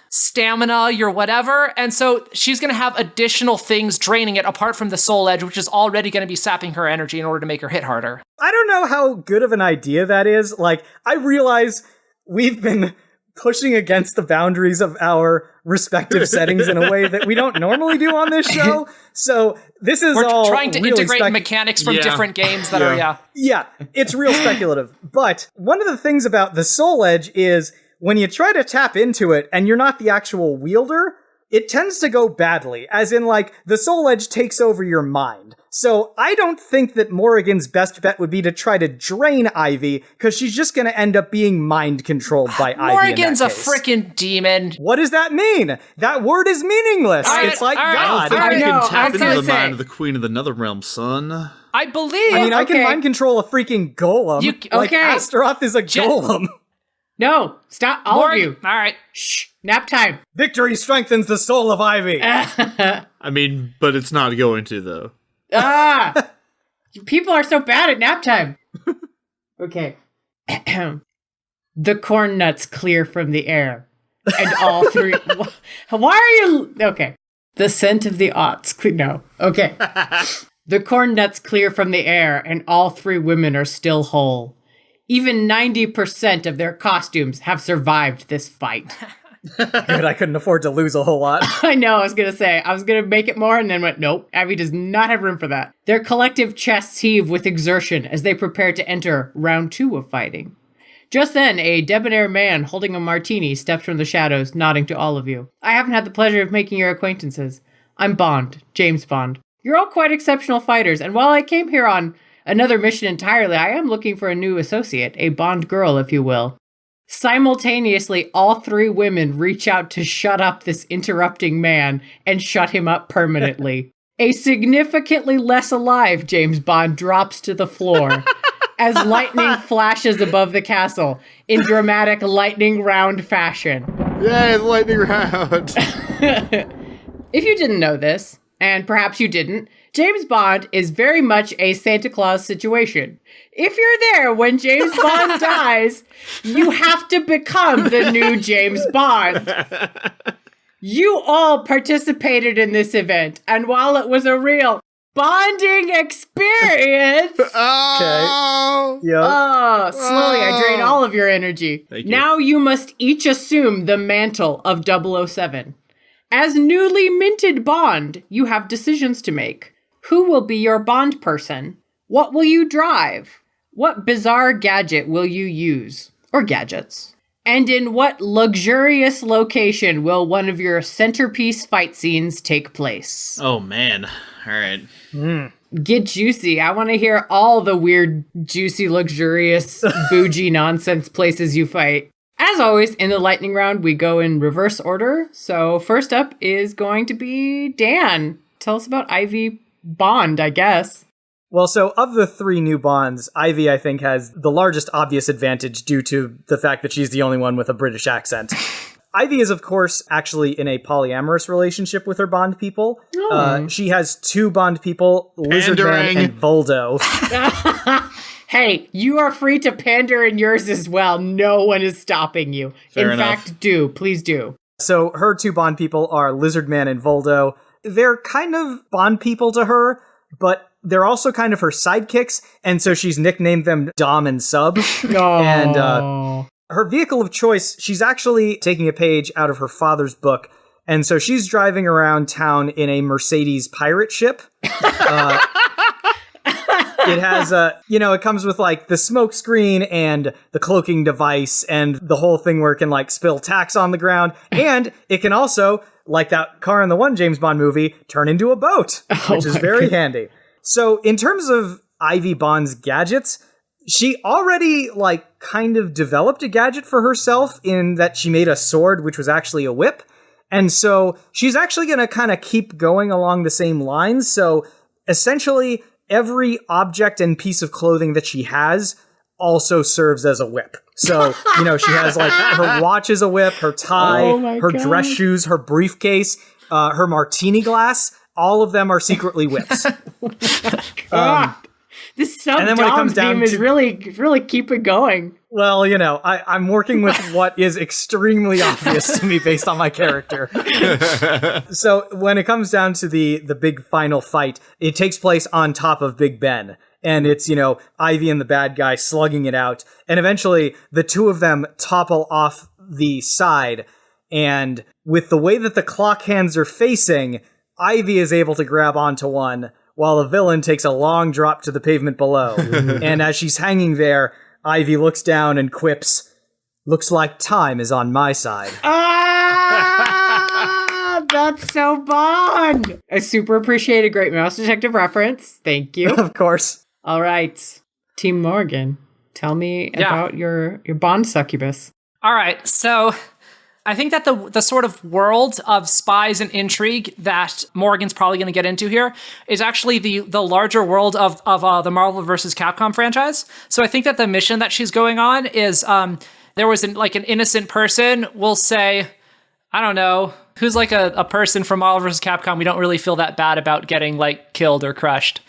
stamina, your whatever. And so she's going to have additional things draining it apart from the Soul Edge, which is already going to be sapping her energy in order to make her hit harder. I don't know how good of an idea that is. Like, I realize we've been pushing against the boundaries of our respective settings in a way that we don't normally do on this show. So this is We're all trying to really integrate mechanics from different games that are, Yeah, it's real speculative. But one of the things about the Soul Edge is when you try to tap into it and you're not the actual wielder, it tends to go badly, as in, like, the Soul Edge takes over your mind. So I don't think that Morrigan's best bet would be to try to drain Ivy, because she's just going to end up being mind-controlled by Ivy. Morrigan's a freaking demon. What does that mean? That word is meaningless. It's like God. I don't think you can tap into the mind of the Queen of the Netherrealm, son. I believe. I mean, I can mind control a freaking golem. Like, Astaroth is a golem. No, stop, all of you. All right. Shh, nap time. Victory strengthens the soul of Ivy. I mean, but it's not going to, though. People are so bad at nap time. Okay. The corn nuts clear from the air. And all three... Why are you... Okay. The scent of the aughts. No. Okay. The corn nuts clear from the air, and all three women are still whole. Even 90% of their costumes have survived this fight. Good, I couldn't afford to lose a whole lot. I know, I was going to make it more and then went, nope, Abby does not have room for that. Their collective chests heave with exertion as they prepare to enter round 2 of fighting. Just then, a debonair man holding a martini steps from the shadows, nodding to all of you. I haven't had the pleasure of making your acquaintances. I'm Bond, James Bond. You're all quite exceptional fighters, and while I came here on another mission entirely, I am looking for a new associate, a Bond girl, if you will. Simultaneously, all three women reach out to shut up this interrupting man and shut him up permanently. A significantly less alive James Bond drops to the floor as lightning flashes above the castle in dramatic lightning round fashion. Yay, the lightning round! If you didn't know this, and perhaps you didn't, James Bond is very much a Santa Claus situation. If you're there when James Bond dies, you have to become the new James Bond. You all participated in this event, and while it was a real bonding experience... Okay. Yep. Oh, slowly I drain all of your energy. Thank you. Now you must each assume the mantle of 007. As newly minted Bond, you have decisions to make. Who will be your Bond person? What will you drive? What bizarre gadget will you use? Or gadgets? And in what luxurious location will one of your centerpiece fight scenes take place? Oh, man. All right. Get juicy. I want to hear all the weird, juicy, luxurious, bougie nonsense places you fight. As always, in the lightning round, we go in reverse order. So first up is going to be Dan. Tell us about Ivy Bond, I guess. Well, so of the 3 new Bonds, Ivy, I think, has the largest obvious advantage due to the fact that she's the only one with a British accent. Ivy is, of course, actually in a polyamorous relationship with her Bond people. She has 2 Bond people, Lizardman and Voldo. Hey, you are free to pander in yours as well. No one is stopping you. Fair in enough. fact, do. Please do. So her 2 Bond people are Lizardman and Voldo. They're kind of Bond people to her, but they're also kind of her sidekicks, and so she's nicknamed them Dom and Sub. And her vehicle of choice, she's actually taking a page out of her father's book, and so she's driving around town in a Mercedes pirate ship. It has it comes with like the smoke screen and the cloaking device and the whole thing where it can like spill tax on the ground, and it can also, like that car in the one James Bond movie, turn into a boat, which is very handy. So in terms of Ivy Bond's gadgets, she already kind of developed a gadget for herself in that she made a sword, which was actually a whip. And so she's actually going to kind of keep going along the same lines. So essentially every object and piece of clothing that she has also serves as a whip. So, she has her watch is a whip, her tie, her dress shoes, her briefcase, her martini glass. All of them are secretly whips. This sub-Dom theme is really keeping going. Well, I'm working with what is extremely obvious to me based on my character. So when it comes down to the big final fight, it takes place on top of Big Ben. And it's, Ivy and the bad guy slugging it out. And eventually the 2 of them topple off the side. And with the way that the clock hands are facing, Ivy is able to grab onto one, while the villain takes a long drop to the pavement below. And as she's hanging there, Ivy looks down and quips, "Looks like time is on my side." That's so Bond! I super appreciate a great Mouse Detective reference. Thank you. Of course. All right. Team Morgan, tell me about your Bond succubus. All right, so I think that the sort of world of spies and intrigue that Morgan's probably going to get into here is actually the larger world of the Marvel vs. Capcom franchise. So I think that the mission that she's going on is there was an innocent person, we'll say, I don't know, who's like a person from Marvel vs. Capcom we don't really feel that bad about getting killed or crushed.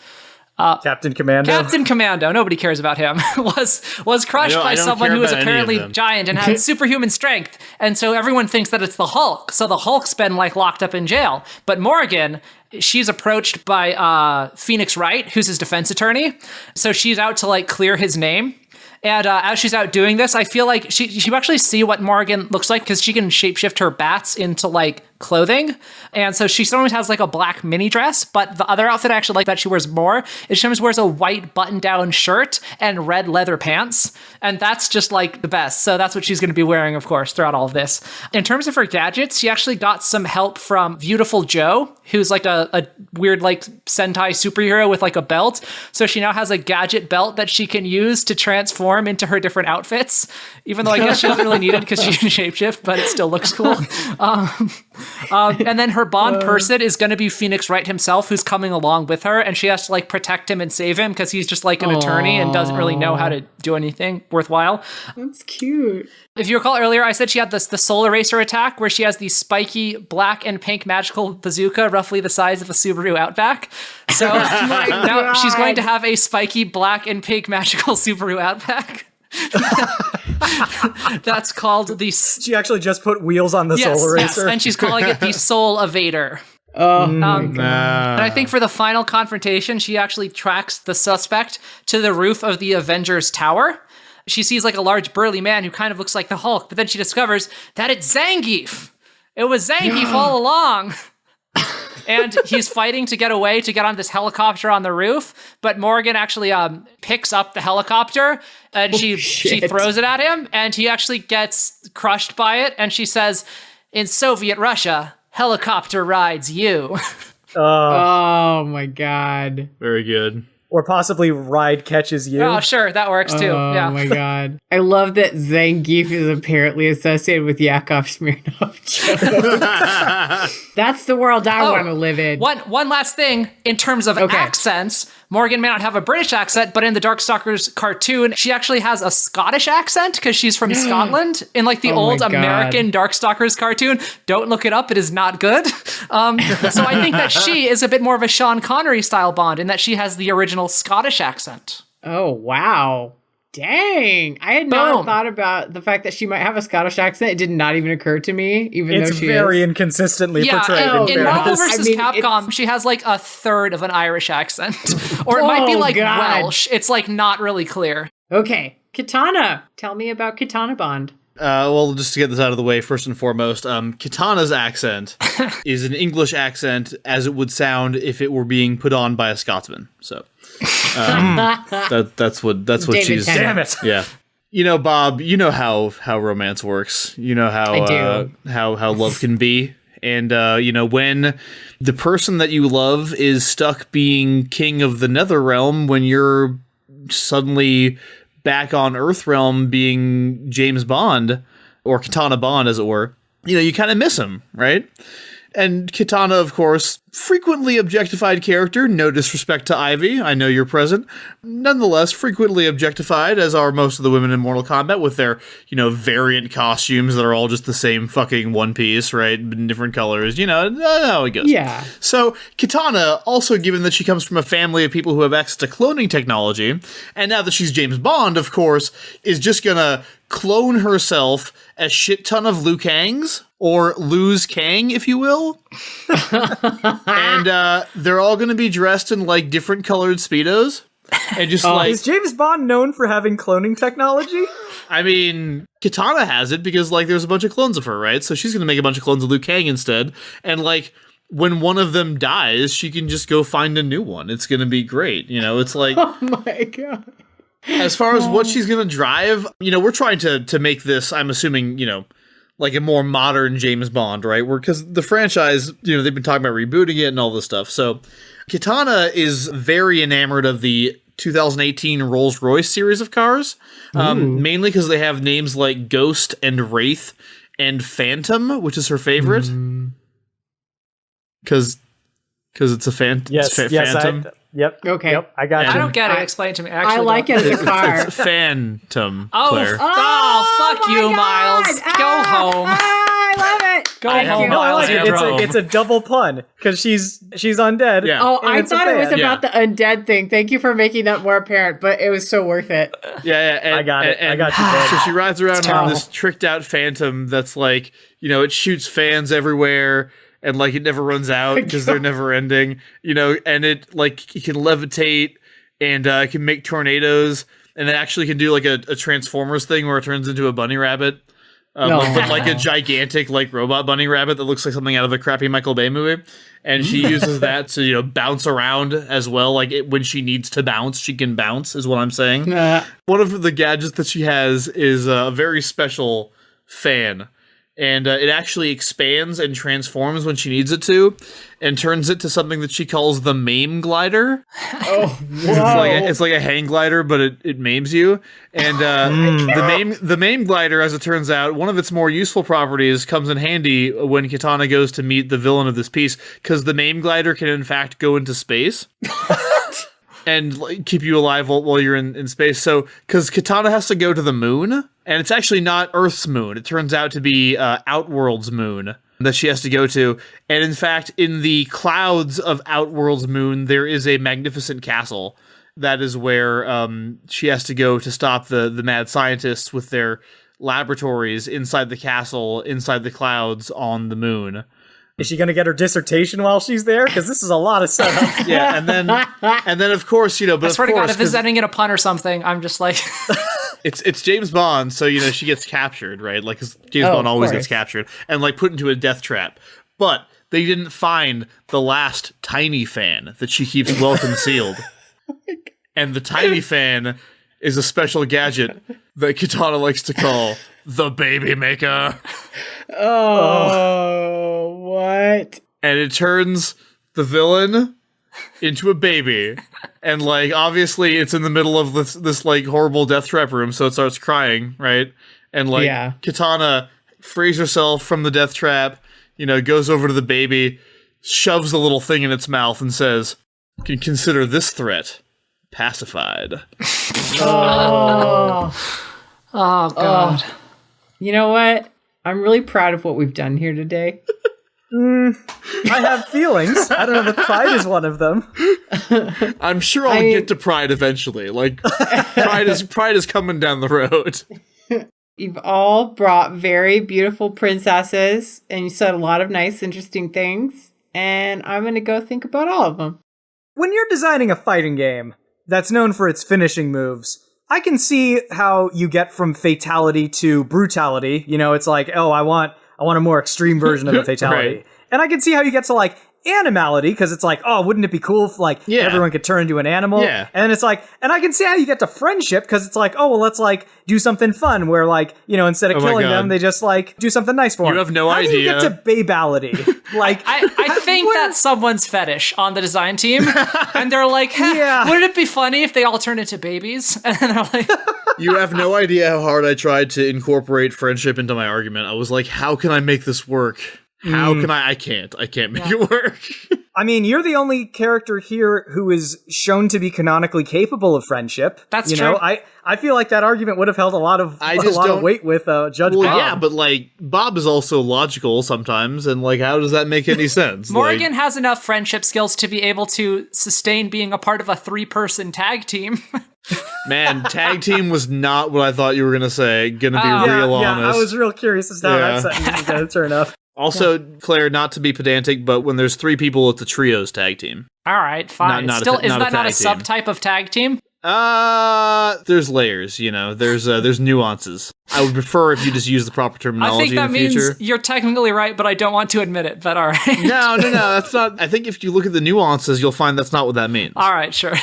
Captain Commando. Captain Commando, nobody cares about him, was crushed by someone who was apparently giant and had superhuman strength. And so everyone thinks that it's the Hulk. So the Hulk's been locked up in jail. But Morgan, she's approached by Phoenix Wright, who's his defense attorney. So she's out to clear his name. And as she's out doing this, I feel like she actually see what Morgan looks like because she can shapeshift her bats into clothing. And so she sometimes has a black mini dress, but the other outfit I actually like that she wears more is she sometimes wears a white button-down shirt and red leather pants. And that's just the best. So that's what she's going to be wearing, of course, throughout all of this. In terms of her gadgets, she actually got some help from Beautiful Joe, who's a weird Sentai superhero with a belt. So she now has a gadget belt that she can use to transform into her different outfits, even though I guess she doesn't really need it because she can shapeshift, but it still looks cool. And then her Bond person is going to be Phoenix Wright himself, who's coming along with her, and she has to protect him and save him because he's just an attorney and doesn't really know how to do anything worthwhile. That's cute. If you recall earlier, I said she had the Soul Eraser attack where she has the spiky black and pink magical bazooka, roughly the size of a Subaru Outback. So now she's going to have a spiky black and pink magical Subaru Outback. That's called the... She actually just put wheels on the Soul Eraser. Yes, and she's calling it the Soul Evader. And I think for the final confrontation, she actually tracks the suspect to the roof of the Avengers Tower. She sees a large burly man who kind of looks like the Hulk, but then she discovers that it's Zangief. It was Zangief all along. and he's fighting to get away to get on this helicopter on the roof. But Morrigan actually picks up the helicopter and she throws it at him, and he actually gets crushed by it. And she says, "In Soviet Russia, helicopter rides you." Oh my god. Very good. Or possibly ride catches you. Oh, sure, that works too. Yeah. Oh my god. I love that Zangief is apparently associated with Yakov Smirnoff jokes. That's the world I want to live in. One last thing, in terms of accents, Morrigan may not have a British accent, but in the Darkstalker's cartoon, she actually has a Scottish accent because she's from Scotland. In like the old American Darkstalker's cartoon, don't look it up, it is not good. So I think that she is a bit more of a Sean Connery style Bond in that she has the original Scottish accent. Oh, wow. Dang. I had not thought about the fact that she might have a Scottish accent. It did not even occur to me, even though she very inconsistently portrayed. In Marvel vs. Capcom, she has like a third of an Irish accent. Or it might be like Welsh. It's like not really clear. Okay. Kitana. Tell me about Kitana Bond. Well, just to get this out of the way, first and foremost, Kitana's accent is an English accent as it would sound if it were being put on by a Scotsman. So that's what David she's. Tennant. Damn it! Yeah, you know, Bob. You know how romance works. You know how love can be, and you know when the person that you love is stuck being king of the Netherrealm when you're suddenly back on Earthrealm being James Bond, or Kitana Bond, as it were, you know, you kind of miss him, right? And Kitana, of course, frequently objectified character, no disrespect to Ivy, I know you're present. Nonetheless, frequently objectified, as are most of the women in Mortal Kombat, with their, you know, variant costumes that are all just the same fucking one piece, right? In different colors, you know, how it goes. Yeah. So, Kitana, also given that she comes from a family of people who have access to cloning technology, and now that she's James Bond, of course, is just gonna clone herself a shit ton of Liu Kangs, or Lu's Kang, if you will. And they're all going to be dressed in like different colored Speedos. And just is James Bond known for having cloning technology? I mean, Kitana has it because like there's a bunch of clones of her, right? So she's going to make a bunch of clones of Liu Kang instead. And like when one of them dies, she can just go find a new one. It's going to be great. You know, it's like... Oh my god. As far as what she's going to drive, you know, we're trying to make this, I'm assuming, you know, like a more modern James Bond, right? Because the franchise, you know, they've been talking about rebooting it and all this stuff. So Kitana is very enamored of the 2018 Rolls-Royce series of cars, mainly because they have names like Ghost and Wraith and Phantom, which is her favorite. Because it's a Phantom. Yep. Okay. Yep, I got you. I don't get it. Explain it to me. Actually, I like it as a car. It's Phantom. Oh, Claire. fuck you, Miles. Go home. I love it. Go home, No, I Miles. like it. It's a double pun because she's undead. Yeah. Oh, and I it's a thought it was fan. about the undead thing. Thank you for making that more apparent, but it was so worth it. Yeah, and, I got it. and- I got you, babe. So she rides around on terrible. this tricked out Phantom that's like, you know, it shoots fans everywhere and like it never runs out because they're never ending, you know, and it like it can levitate and it can make tornadoes, and it actually can do like a Transformers thing where it turns into a bunny rabbit. Like a gigantic like robot bunny rabbit that looks like something out of a crappy Michael Bay movie, and she uses that to, you know, bounce around as well. Like when she needs to bounce, she can bounce, is what I'm saying. One of the gadgets that she has is a very special fan, and it actually expands and transforms when she needs it to, and turns it to something that she calls the Maim Glider. Oh, It's like a hang glider, but it maims you. And the Maim Glider, as it turns out, one of its more useful properties comes in handy when Kitana goes to meet the villain of this piece, because the Maim Glider can in fact go into space. And like, keep you alive while you're in space. So, because Kitana has to go to the moon, and it's actually not Earth's moon. It turns out to be Outworld's moon that she has to go to. And in fact, in the clouds of Outworld's moon, there is a magnificent castle. That is where she has to go to stop the mad scientists with their laboratories inside the castle, inside the clouds on the moon. Is she going to get her dissertation while she's there? Because this is a lot of setup. Yeah, and then of course, you know, but I swear to of God, course, if this is ending in a pun or something, I'm just like... It's James Bond, so, you know, she gets captured, right? Like, 'cause James Bond always gets captured and, like, put into a death trap. But they didn't find the last tiny fan that she keeps well concealed. And the tiny fan is a special gadget that Kitana likes to call the baby maker. Oh, what? And it turns the villain into a baby. And, like, obviously it's in the middle of this like, horrible death trap room, so it starts crying, right? And, like, Kitana frees herself from the death trap, goes over to the baby, shoves the little thing in its mouth, and says, "Can consider this threat pacified." Oh, God. You know what? I'm really proud of what we've done here today. I have feelings. I don't know if pride is one of them. I'm sure I'll get to pride eventually. Like, pride is coming down the road. You've all brought very beautiful princesses, and you said a lot of nice, interesting things, and I'm going to go think about all of them. When you're designing a fighting game that's known for its finishing moves, I can see how you get from fatality to brutality. It's like, I want a more extreme version of the fatality. Right. And I can see how you get to, like, animality, because it's like, wouldn't it be cool if, like, everyone could turn into an animal? Yeah. And then it's like, and I can see how you get to friendship, because it's like, let's, like, do something fun, where, like, instead of killing them, they just, like, do something nice for them. You have no idea. How do you get to babality? Like, I think that's someone's fetish on the design team, and they're like, wouldn't it be funny if they all turned into babies? And then they're like... You have no idea how hard I tried to incorporate friendship into my argument. I was like, how can I make this work? How can I can't make it work. I mean, you're the only character here who is shown to be canonically capable of friendship. That's true. I feel like that argument would have held a lot of weight with Judge Bob. Yeah, but, like, Bob is also logical sometimes, and, like, how does that make any sense? Morrigan has enough friendship skills to be able to sustain being a part of a 3-person tag team. Man, tag team was not what I thought you were going to say. Gonna be real honest. Yeah, I was real curious as to how that sentence is going to turn up. Also, Claire, not to be pedantic, but when there's 3 people, it's a trios tag team. All right, fine. Is that not a subtype of tag team? There's layers, there's nuances. I would prefer if you just use the proper terminology in the future. I think that means you're technically right, but I don't want to admit it, but all right. No, that's not. I think if you look at the nuances, you'll find that's not what that means. All right, sure.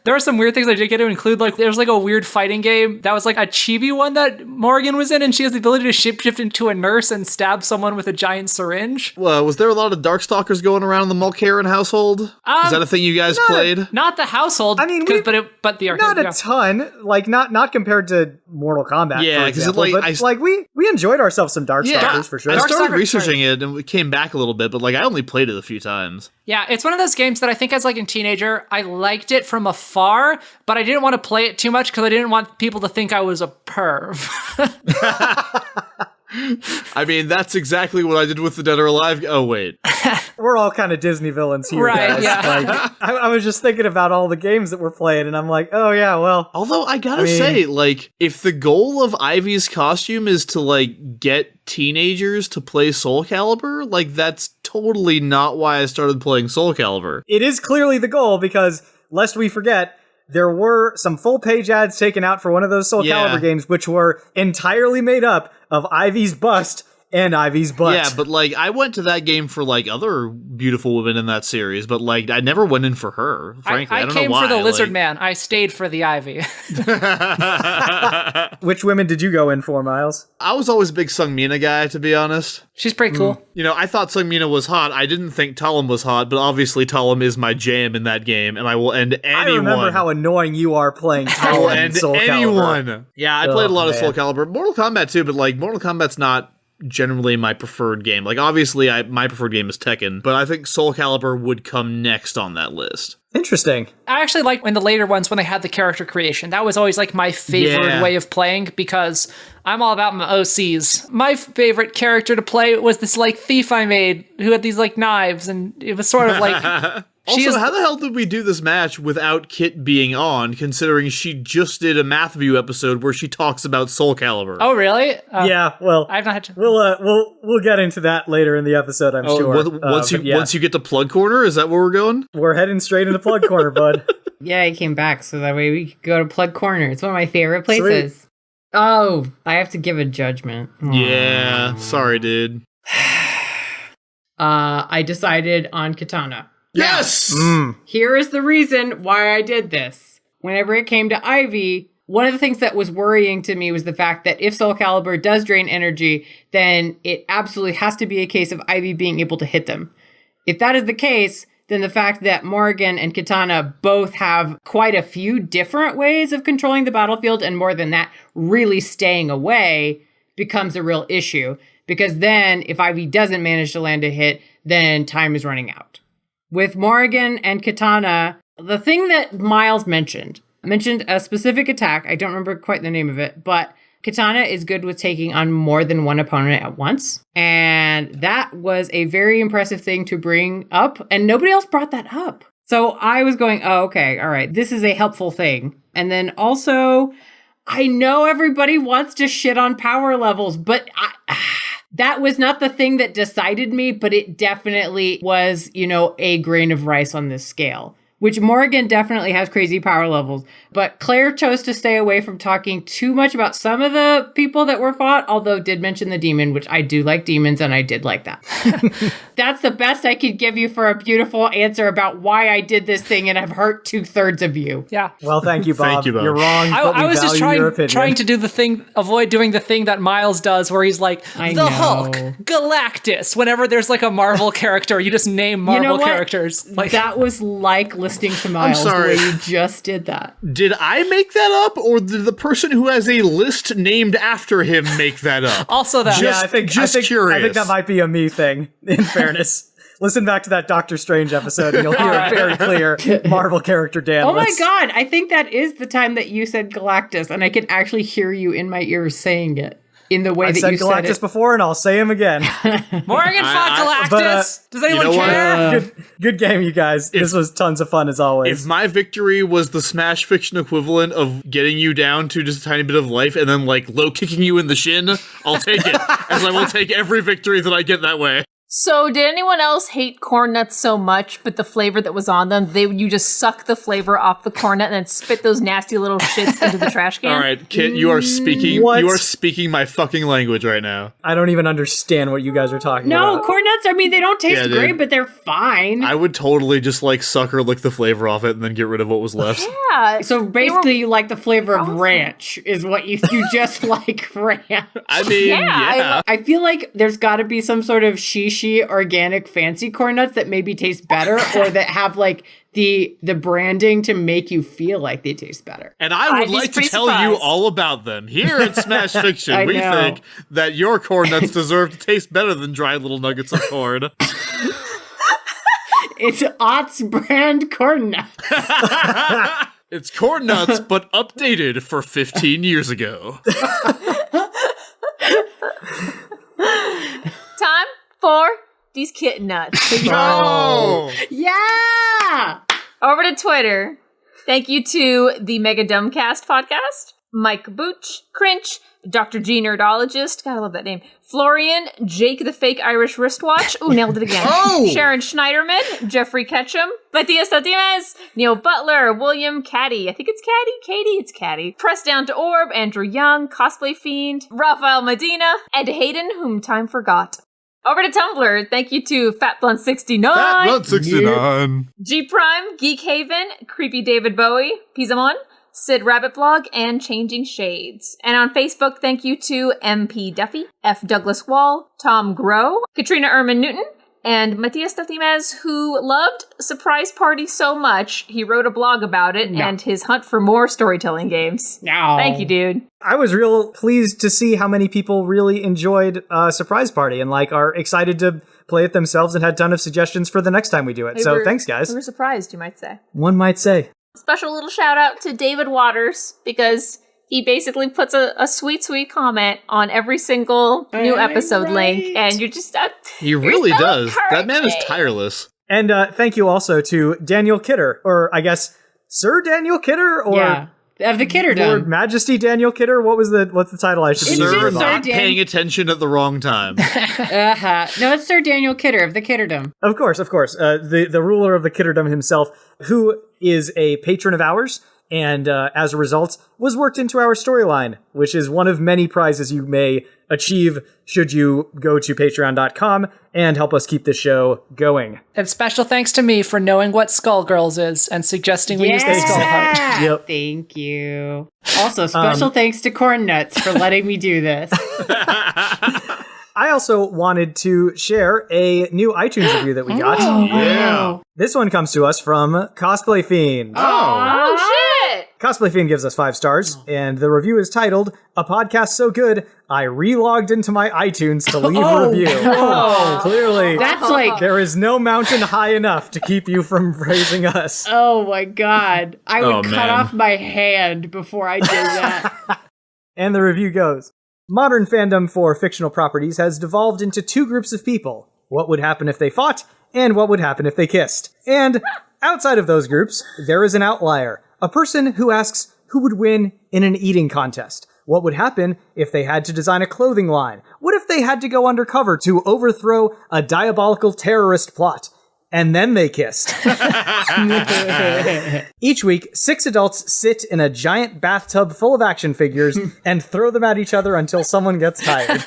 There are some weird things I did get to include, like there's like a weird fighting game that was like a chibi one that Morrigan was in, and she has the ability to shapeshift into a nurse and stab someone with a giant syringe. Well, was there a lot of Darkstalkers going around in the Mulcairn household? Is that a thing you guys played? Not the household. I mean, but the arcade. Not a ton, like not compared to Mortal Kombat. Yeah, because we enjoyed ourselves some Darkstalkers for sure. I started researching it and we came back a little bit, but like I only played it a few times. Yeah, it's one of those games that I think as like a teenager, I liked it from afar, but I didn't want to play it too much because I didn't want people to think I was a perv. I mean, that's exactly what I did with the Dead or Alive. Oh, wait. We're all kind of Disney villains here, right, guys. Yeah. Like, I was just thinking about all the games that we're playing, and I'm like, oh, yeah, well. Although, I gotta say, like, if the goal of Ivy's costume is to, like, get teenagers to play Soul Calibur, like, that's totally not why I started playing Soul Calibur. It is clearly the goal, because, lest we forget, there were some full-page ads taken out for one of those Soul Calibur games, which were entirely made up of Ivy's bust and Ivy's butt. Yeah, but, like, I went to that game for, like, other beautiful women in that series, but, like, I never went in for her, frankly. I don't know why. I came for the Lizard Man. I stayed for the Ivy. Which women did you go in for, Miles? I was always a big Sungmina guy, to be honest. She's pretty cool. You know, I thought Sungmina was hot. I didn't think Talim was hot, but obviously Talim is my jam in that game, and I will end anyone. I remember how annoying you are playing Talim in Soul Calibur. Yeah, I played a lot of Soul Calibur. Mortal Kombat too, but, like, Mortal Kombat's not generally my preferred game. Like, obviously, my preferred game is Tekken, but I think Soul Calibur would come next on that list. Interesting. I actually like in the later ones when they had the character creation. That was always like my favorite way of playing because I'm all about my OCs. My favorite character to play was this like thief I made who had these like knives, and it was sort of like... Also, how the hell did we do this match without Kit being on, considering she just did a Mathview episode where she talks about Soul Calibur? Oh, really? Yeah, well, I've not had to... We'll get into that later in the episode, I'm sure. Once you get to Plug Corner, is that where we're going? We're heading straight into Plug Corner, bud. Yeah, I came back so that way we could go to Plug Corner. It's one of my favorite places. Sweet. Oh, I have to give a judgment. Yeah, sorry, dude. I decided on Kitana. Yes! Here is the reason why I did this. Whenever it came to Ivy, one of the things that was worrying to me was the fact that if Soul Calibur does drain energy, then it absolutely has to be a case of Ivy being able to hit them. If that is the case, then the fact that Morrigan and Kitana both have quite a few different ways of controlling the battlefield, and more than that, really staying away, becomes a real issue. Because then, if Ivy doesn't manage to land a hit, then time is running out. With Morrigan and Kitana, the thing that Miles mentioned a specific attack. I don't remember quite the name of it, but Kitana is good with taking on more than one opponent at once. And that was a very impressive thing to bring up, and nobody else brought that up. So I was going, oh, okay, all right, this is a helpful thing. And then also, I know everybody wants to shit on power levels, but that was not the thing that decided me, but it definitely was, a grain of rice on this scale. Which Morrigan definitely has crazy power levels. But Claire chose to stay away from talking too much about some of the people that were fought, although did mention the demon, which I do like demons, and I did like that. That's the best I could give you for a beautiful answer about why I did this thing, and I've hurt 2/3 of you. Yeah. Well, thank you, Bob. Thank you, Bob. You're wrong, but I was just trying to do the thing, avoid doing the thing that Miles does, where he's like, Hulk, Galactus. Whenever there's like a Marvel character, you just name Marvel characters. Like, that was like listening to Miles, the way you just did that. Did I make that up, or did the person who has a list named after him make that up? Also that. I think curious. I think that might be a me thing, in fairness. Listen back to that Doctor Strange episode, and you'll hear a very clear Marvel character Dan Oh list. my god, I think that is the time that you said Galactus, and I can actually hear you in my ears saying it. In the way I've that said you Galactus said it before, and I'll say him again. Morrigan fought Galactus. Does anyone care? Good game, you guys. This was tons of fun, as always. If my victory was the Smash Fiction equivalent of getting you down to just a tiny bit of life and then, low kicking you in the shin, I'll take it. As I will take every victory that I get that way. So, did anyone else hate corn nuts so much, but the flavor that was on them, you just suck the flavor off the corn nut and then spit those nasty little shits into the trash can? All right, Kit, you are speaking. What? You are speaking my fucking language right now. I don't even understand what you guys are talking about. No, corn nuts, they don't taste great, but they're fine. I would totally just suck or lick the flavor off it and then get rid of what was left. Yeah. So basically, you like the flavor of ranch, is what you just like ranch. I mean, yeah. I feel like there's got to be some sort of shishi organic fancy corn nuts that maybe taste better, or that have the branding to make you feel like they taste better. And I would like to tell you all about them. Here at Smash Fiction, we think that your corn nuts deserve to taste better than dry little nuggets of corn. It's Ott's brand corn nuts. It's corn nuts, but updated for 15 years ago. Time for these kitten nuts. No! Yeah! Over to Twitter. Thank you to the Mega Dumbcast podcast, Mike Booch, Crinch, Dr. G Nerdologist, gotta love that name, Florian, Jake the Fake Irish Wristwatch, ooh, nailed it again, Sharon Schneiderman, Jeffrey Ketchum, Matias Tatimes, Neil Butler, William Caddy, I think it's it's Caddy, Press Down to Orb, Andrew Young, Cosplay Fiend, Rafael Medina, Ed Hayden, whom time forgot. Over to Tumblr. Thank you to FatBlunt69. FatBlunt69. G Prime, Geek Haven, Creepy David Bowie, Pizamon, Sid Rabbit Blog, and Changing Shades. And on Facebook, thank you to MP Duffy, F. Douglas Wall, Tom Groh, Katrina Erman Newton, and Matias Tatimes, who loved Surprise Party so much, he wrote a blog about it and his hunt for more storytelling games. No. Thank you, dude. I was real pleased to see how many people really enjoyed Surprise Party and are excited to play it themselves and had a ton of suggestions for the next time we do it. So thanks, guys. We were surprised, you might say. One might say. Special little shout out to David Waters, because he basically puts a sweet, sweet comment on every single new episode link, and you're just... he really does. That man is tireless. And thank you also to Daniel Kidder, or I guess Sir Daniel Kidder, or... Of the Kitterdom. Lord Majesty Daniel Kidder? What's the title I should be Sir using? not paying attention at the wrong time. No, it's Sir Daniel Kidder of the Kitterdom. Of course. The ruler of the Kitterdom himself, who is a patron of ours and as a result, was worked into our storyline, which is one of many prizes you may achieve should you go to patreon.com and help us keep the show going. And special thanks to me for knowing what Skullgirls is and suggesting we use the skull heart. Yep. Thank you. Also, special thanks to Corn Nuts for letting me do this. I also wanted to share a new iTunes review that we got. Yeah. This one comes to us from Cosplay Fiend. Oh, shit! Cosplay Fiend gives us 5 stars, and the review is titled, "A podcast so good, I re-logged into my iTunes to leave a review." Whoa. Clearly, That's like, there is no mountain high enough to keep you from praising us. oh my God. I would cut man. off my hand before I did that. And the review goes, "Modern fandom for fictional properties has devolved into 2 groups of people. What would happen if they fought, and what would happen if they kissed. And outside of those groups, there is an outlier. A person who asks who would win in an eating contest. What would happen if they had to design a clothing line? What if they had to go undercover to overthrow a diabolical terrorist plot? And then they kissed." Each week, 6 adults sit in a giant bathtub full of action figures and throw them at each other until someone gets tired.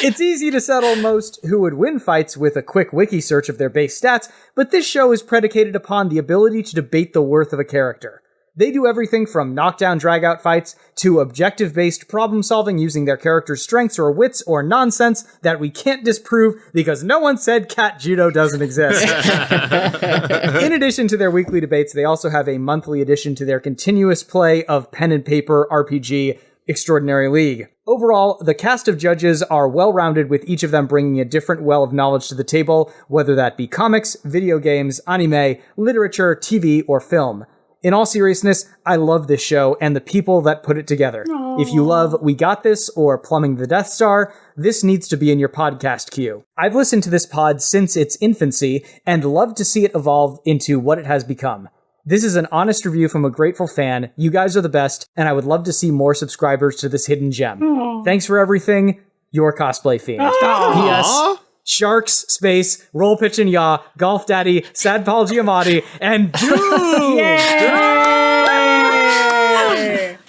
It's easy to settle most who would win fights with a quick wiki search of their base stats, but this show is predicated upon the ability to debate the worth of a character. They do everything from knockdown drag-out fights to objective-based problem-solving using their character's strengths or wits or nonsense that we can't disprove because no one said cat judo doesn't exist. In addition to their weekly debates, they also have a monthly addition to their continuous play of pen and paper RPG Extraordinary League. Overall, the cast of judges are well-rounded, with each of them bringing a different well of knowledge to the table, whether that be comics, video games, anime, literature, TV, or film. In all seriousness, I love this show and the people that put it together. Aww. If you love We Got This or Plumbing the Death Star, this needs to be in your podcast queue. I've listened to this pod since its infancy and love to see it evolve into what it has become. This is an honest review from a grateful fan. You guys are the best, and I would love to see more subscribers to this hidden gem. Aww. Thanks for everything, your Cosplay Fiend. P.S. Sharks, Space, Roll Pitch and Yaw, Golf Daddy, Sad Paul Giamatti, and Dude!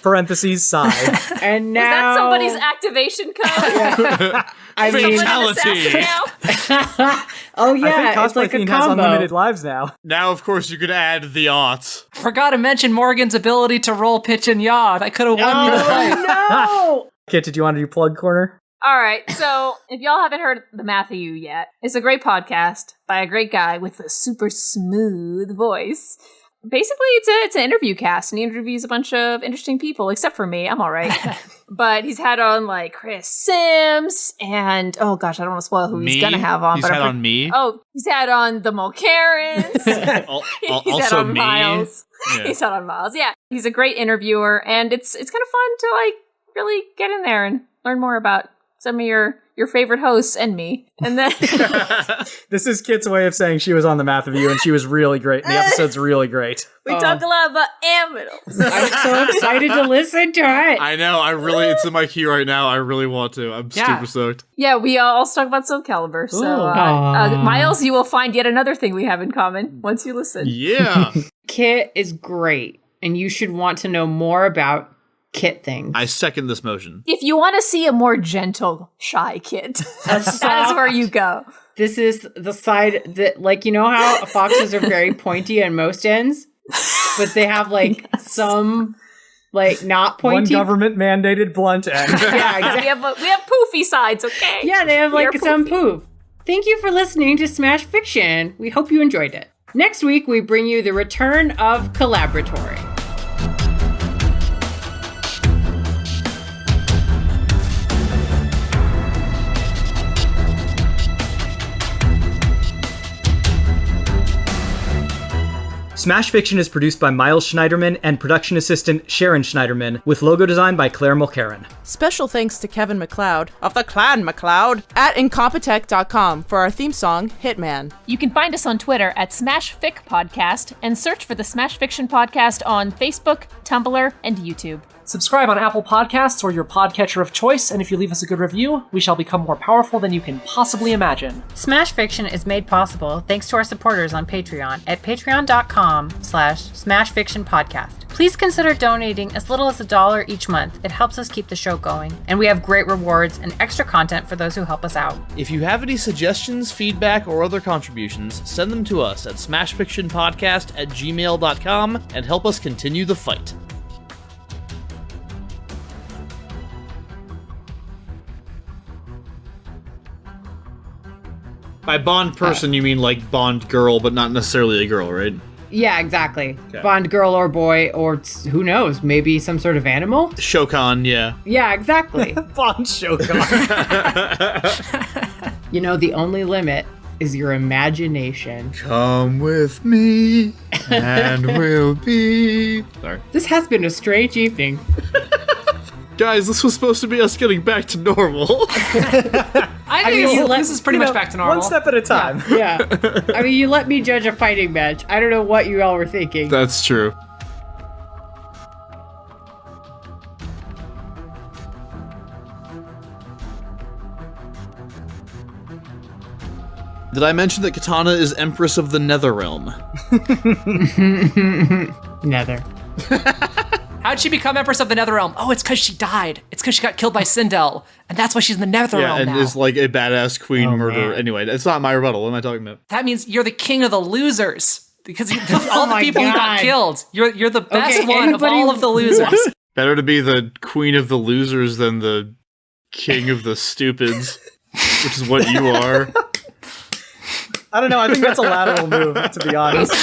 Parentheses, sigh. And now... Is that somebody's activation code? Fatality! Oh yeah, I think Cosplay it's like Fiend a has combo. unlimited lives now. Now, of course, you could add the aughts. Forgot to mention Morgan's ability to roll, pitch, and yaw. I could have won you the fight. No! Kit, did you want to do plug corner? All right, so if y'all haven't heard The Math of You yet, it's a great podcast by a great guy with a super smooth voice. Basically, it's an interview cast, and he interviews a bunch of interesting people, except for me. I'm all right. But he's had on, like, Chris Sims, and, oh gosh, I don't want to spoil who he's going to have on. He's had on me? Oh, he's had on the Mulcarans. He's also had on me? Miles. Yeah. He's had on Miles, yeah. He's a great interviewer, and it's kind of fun to, like, really get in there and learn more about some of your favorite hosts and me. And then This is Kit's way of saying she was on The Math of You, and she was really great. And the episode's really great. we talk a lot about aminals. I'm so excited to listen to it. I know, it's in my queue right now. I really want to. I'm super stoked. Yeah, we also talk about Soul Calibur. So, Miles, you will find yet another thing we have in common once you listen. Yeah. Kit is great, and you should want to know more about Kit things. I second this motion. If you want to see a more gentle, shy Kit, that is where you go. This is the side that, like, you know how foxes are very pointy on most ends, but they have, like, some, like, not pointy. One government-mandated blunt end. Yeah, exactly. We have poofy sides, okay? Yeah, they have, like, We are some poofy. poof. Thank you for listening to Smash Fiction. We hope you enjoyed it. Next week, we bring you the return of Collaboratory. Smash Fiction is produced by Miles Schneiderman and production assistant Sharon Schneiderman, with logo design by Claire Mulcairn. Special thanks to Kevin MacLeod of the Clan MacLeod at Incompetech.com for our theme song, Hitman. You can find us on Twitter at SmashFic Podcast and search for the Smash Fiction Podcast on Facebook, Tumblr, and YouTube. Subscribe on Apple Podcasts or your podcatcher of choice, and if you leave us a good review, we shall become more powerful than you can possibly imagine. Smash Fiction is made possible thanks to our supporters on Patreon at patreon.com/smashfictionpodcast. Please consider donating as little as $1 each month. It helps us keep the show going, and we have great rewards and extra content for those who help us out. If you have any suggestions, feedback, or other contributions, send them to us at smashfictionpodcast@gmail.com and help us continue the fight. By Bond person, you mean like Bond girl, but not necessarily a girl, right? Yeah, exactly. Okay. Bond girl or boy, or who knows, maybe some sort of animal? Shokan, yeah. Yeah, exactly. Bond Shokan. You know, the only limit is your imagination. Come with me, and we'll be... Sorry. This has been a strange evening. Guys, this was supposed to be us getting back to normal. I think this is pretty much back to normal. One step at a time. Yeah. I mean, you let me judge a fighting match. I don't know what you all were thinking. That's true. Did I mention that Kitana is Empress of the Netherrealm? Nether. How'd she become Empress of the Netherrealm? Oh, it's because she died. It's because she got killed by Sindel, and that's why she's in the Netherrealm now. Yeah, and is like a badass queen murderer. Man. Anyway, it's not my rebuttal. What am I talking about? That means you're the king of the losers. Because all the people who got killed, you're the best one of all of the losers. Better to be the queen of the losers than the king of the stupids, which is what you are. I don't know. I think that's a lateral move, to be honest.